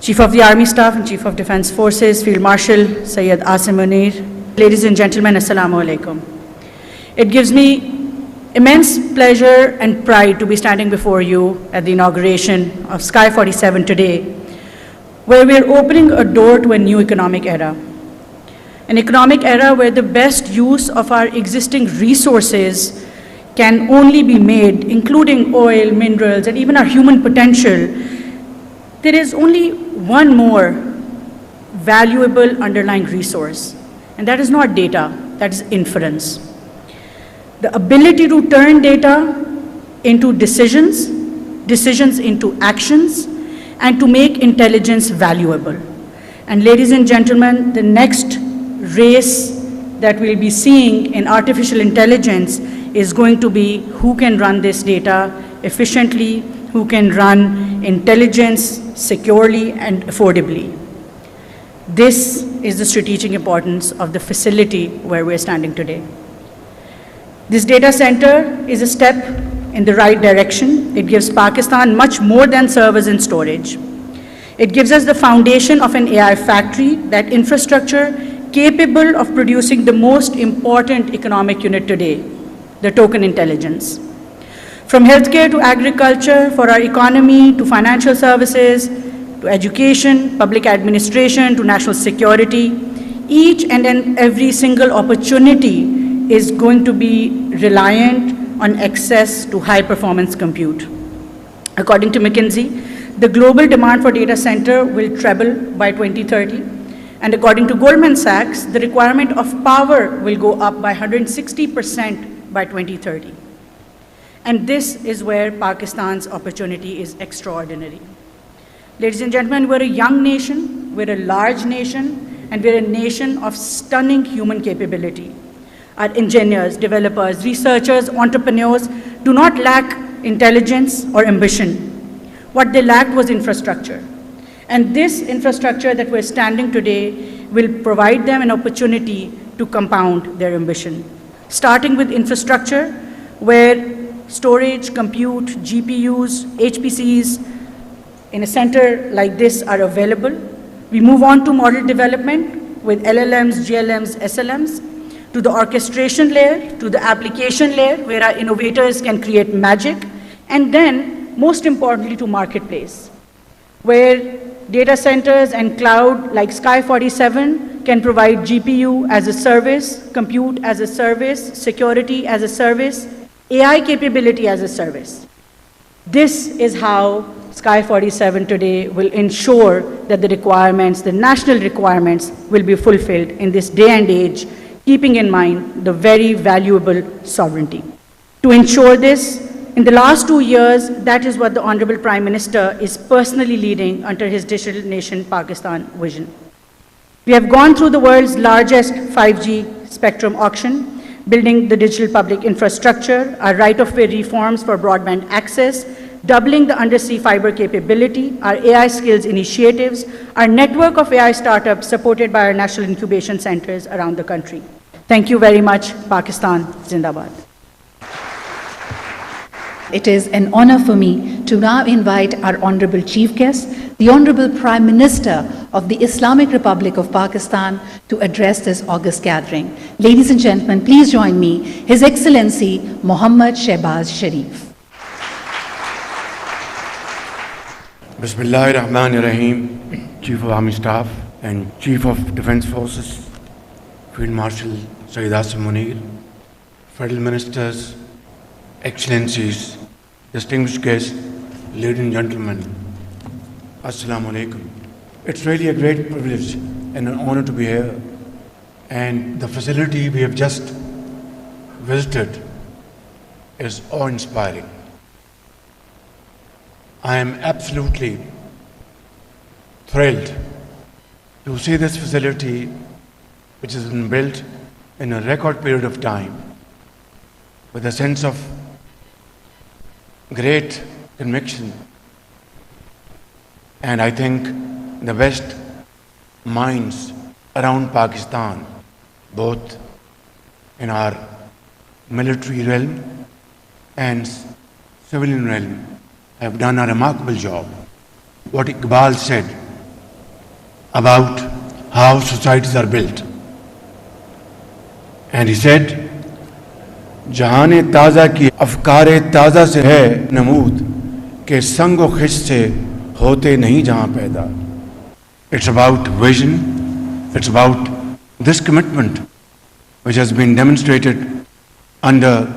Chief of the Army Staff and Chief of Defense Forces, Field Marshal Syed Asim Munir, ladies and gentlemen, Assalamu alaikum. It gives me immense pleasure and pride to be standing before you at the inauguration of Sky 47 today, where we are opening a door to a new economic era. An economic era where the best use of our existing resources can only be made, including oil, minerals, and even our human potential. There is only one more valuable underlying resource, and that is not data, that is inference. The ability to turn data into decisions, decisions into actions, and to make intelligence valuable. And ladies and gentlemen, the next race that we'll be seeing in artificial intelligence is going to be who can run this data efficiently, who can run intelligence securely and affordably. This is the strategic importance of the facility where we're standing today. This data center is a step in the right direction. It gives Pakistan much more than servers and storage. It gives us the foundation of an AI factory, that infrastructure capable of producing the most important economic unit today, the token intelligence. From healthcare to agriculture, for our economy, to financial services, to education, public administration, to national security, each and every single opportunity is going to be reliant on access to high-performance compute. According to McKinsey, the global demand for data center will treble by 2030. And according to Goldman Sachs, the requirement of power will go up by 160% by 2030. And this is where Pakistan's opportunity is extraordinary. Ladies and gentlemen, we're a young nation, we're a large nation, and we're a nation of stunning human capability. Our engineers, developers, researchers, entrepreneurs do not lack intelligence or ambition. What they lacked was infrastructure. And this infrastructure that we're standing today will provide them an opportunity to compound their ambition. Starting with infrastructure, where storage, compute, GPUs, HPCs in a center like this are available. We move on to model development with LLMs, GLMs, SLMs, to the orchestration layer, to the application layer, where our innovators can create magic, and then, most importantly, to marketplace, where data centers and cloud like Sky 47 can provide GPU as a service, compute as a service, security as a service, AI capability as a service. This is how Sky 47 today will ensure that the requirements, the national requirements, will be fulfilled in this day and age, keeping in mind the very valuable sovereignty. To ensure this, in the last 2 years, that is what the Honorable Prime Minister is personally leading under his Digital Nation Pakistan vision. We have gone through the world's largest 5G spectrum auction, building the digital public infrastructure, our right-of-way reforms for broadband access, doubling the undersea fiber capability, our AI skills initiatives, our network of AI startups supported by our national incubation centers around the country. Thank you very much. Pakistan Zindabad. It is an honor for me to now invite our Honorable Chief Guest, the Honorable Prime Minister of the Islamic Republic of Pakistan, to address this august gathering. Ladies and gentlemen, please join me, His Excellency Mohammad Shehbaz Sharif. Bismillahirrahmanirrahim. Chief of Army Staff and Chief of Defence Forces, Field Marshal Sayyid Asim Munir, Federal Ministers, Excellencies, distinguished guests, ladies and gentlemen, Assalamu alaikum. It's really a great privilege and an honor to be here, and the facility we have just visited is awe-inspiring. I am absolutely thrilled to see this facility, which has been built in a record period of time, with a sense of great conviction. And I think the best minds around Pakistan, both in our military realm and civilian realm, have done a remarkable job. What Iqbal said about how societies are built. And he said, جہان تازہ کی افکار تازہ سے ہے نمود کہ سنگ و خش سے ہوتے نہیں جہاں پیدا. It's about vision, it's about this commitment which has been demonstrated under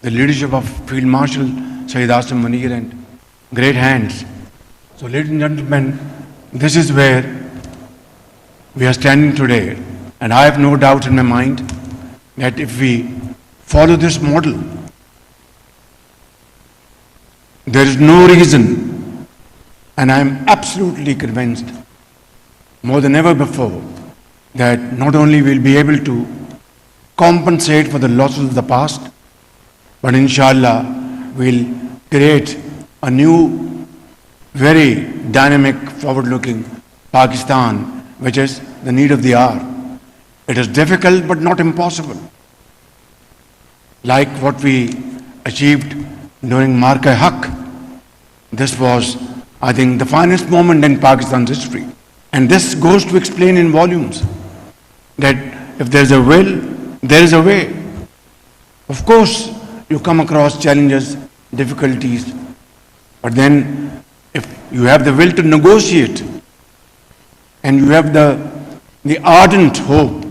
the leadership of Field Marshal Sayyid Asim Munir and great hands. So ladies and gentlemen, this is where we are standing today, and I have no doubt in my mind that if we follow this model, there is no reason, and I am absolutely convinced more than ever before, that not only we'll be able to compensate for the losses of the past, but inshallah we'll create a new, very dynamic, forward-looking Pakistan, which is the need of the hour. It is difficult but not impossible. Like what we achieved during Mark-e-Haq. This was, I think, the finest moment in Pakistan's history. And this goes to explain in volumes that if there's a will, there is a way. Of course, you come across challenges, difficulties, but then if you have the will to negotiate and you have the ardent hope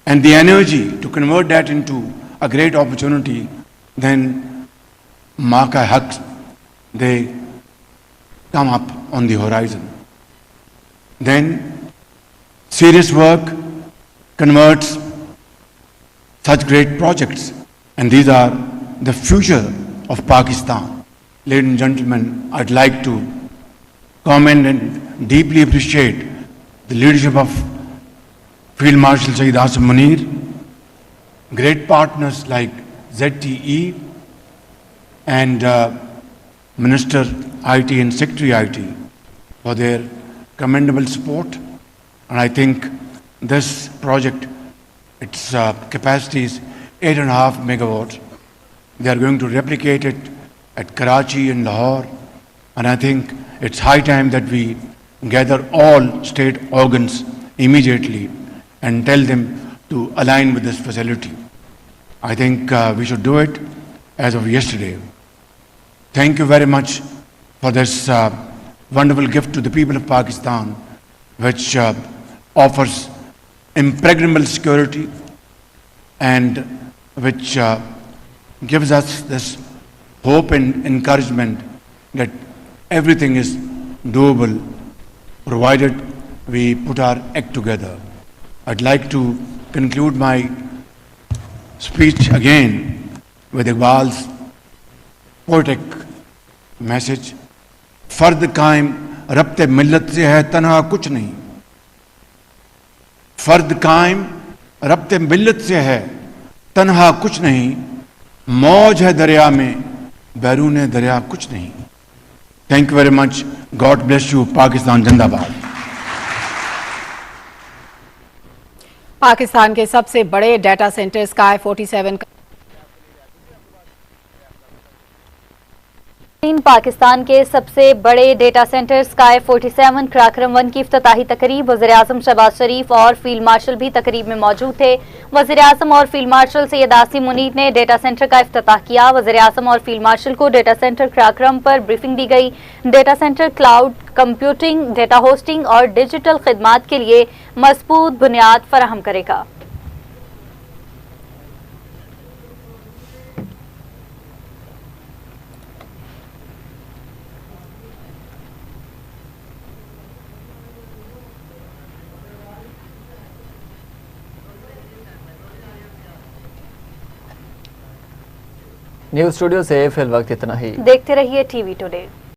and the energy to convert that into a great opportunity, then Mark-e-Haq, they come up on the horizon. Then serious work converts such great projects, and these are the future of Pakistan. Ladies and gentlemen, I'd like to comment and deeply appreciate the leadership of Field Marshal Sayyid Asim Munir, great partners like ZTE and Minister IT and Secretary IT for their commendable support. And I think this project, its capacity is 8.5 megawatts. They are going to replicate it at Karachi and Lahore. And I think it's high time that we gather all state organs immediately and tell them to align with this facility. I think we should do it as of yesterday. Thank you very much for this wonderful gift to the people of Pakistan, which offers impregnable security and which gives us this hope and encouragement that everything is doable provided we put our act together. I'd like to conclude my speech again with Iqbal's poetic message. فرد قائم ربط ملت سے ہے تنہا کچھ نہیں. فرد قائم ربط ملت سے ہے تنہا کچھ نہیں. موج ہے دریا میں بیرون دریا کچھ نہیں. Thank you very much. God bless you. Pakistan Zindabad. Pakistan के सबसे बड़े डाटा सेंटर स्काई 47 पाकिस्तान के सबसे बड़े डेटा सेंटर स्काई 47 कार्यक्रम 1 की इफ्तिताही तकरीब वज़ीर-ए-आज़म शहबाज शरीफ और फील्ड मार्शल भी तकरीब में मौजूद थे। वज़ीर-ए-आज़म और फील्ड मार्शल सैयद आसिम मुनीर ने डेटा सेंटर का इफ्तिताह किया। वज़ीर-ए-आज़म और फील्ड मार्शल को डेटा सेंटर कार्यक्रम पर ब्रीफिंग दी गई। Data centre cloud computing, data hosting और डिजिटल खिदमात के लिए मजबूत बुनियाद फराहम करेगा। न्यूज़ स्टूडियो से फिल वक्त इतना ही। देखते रहिए टीवी टुडे।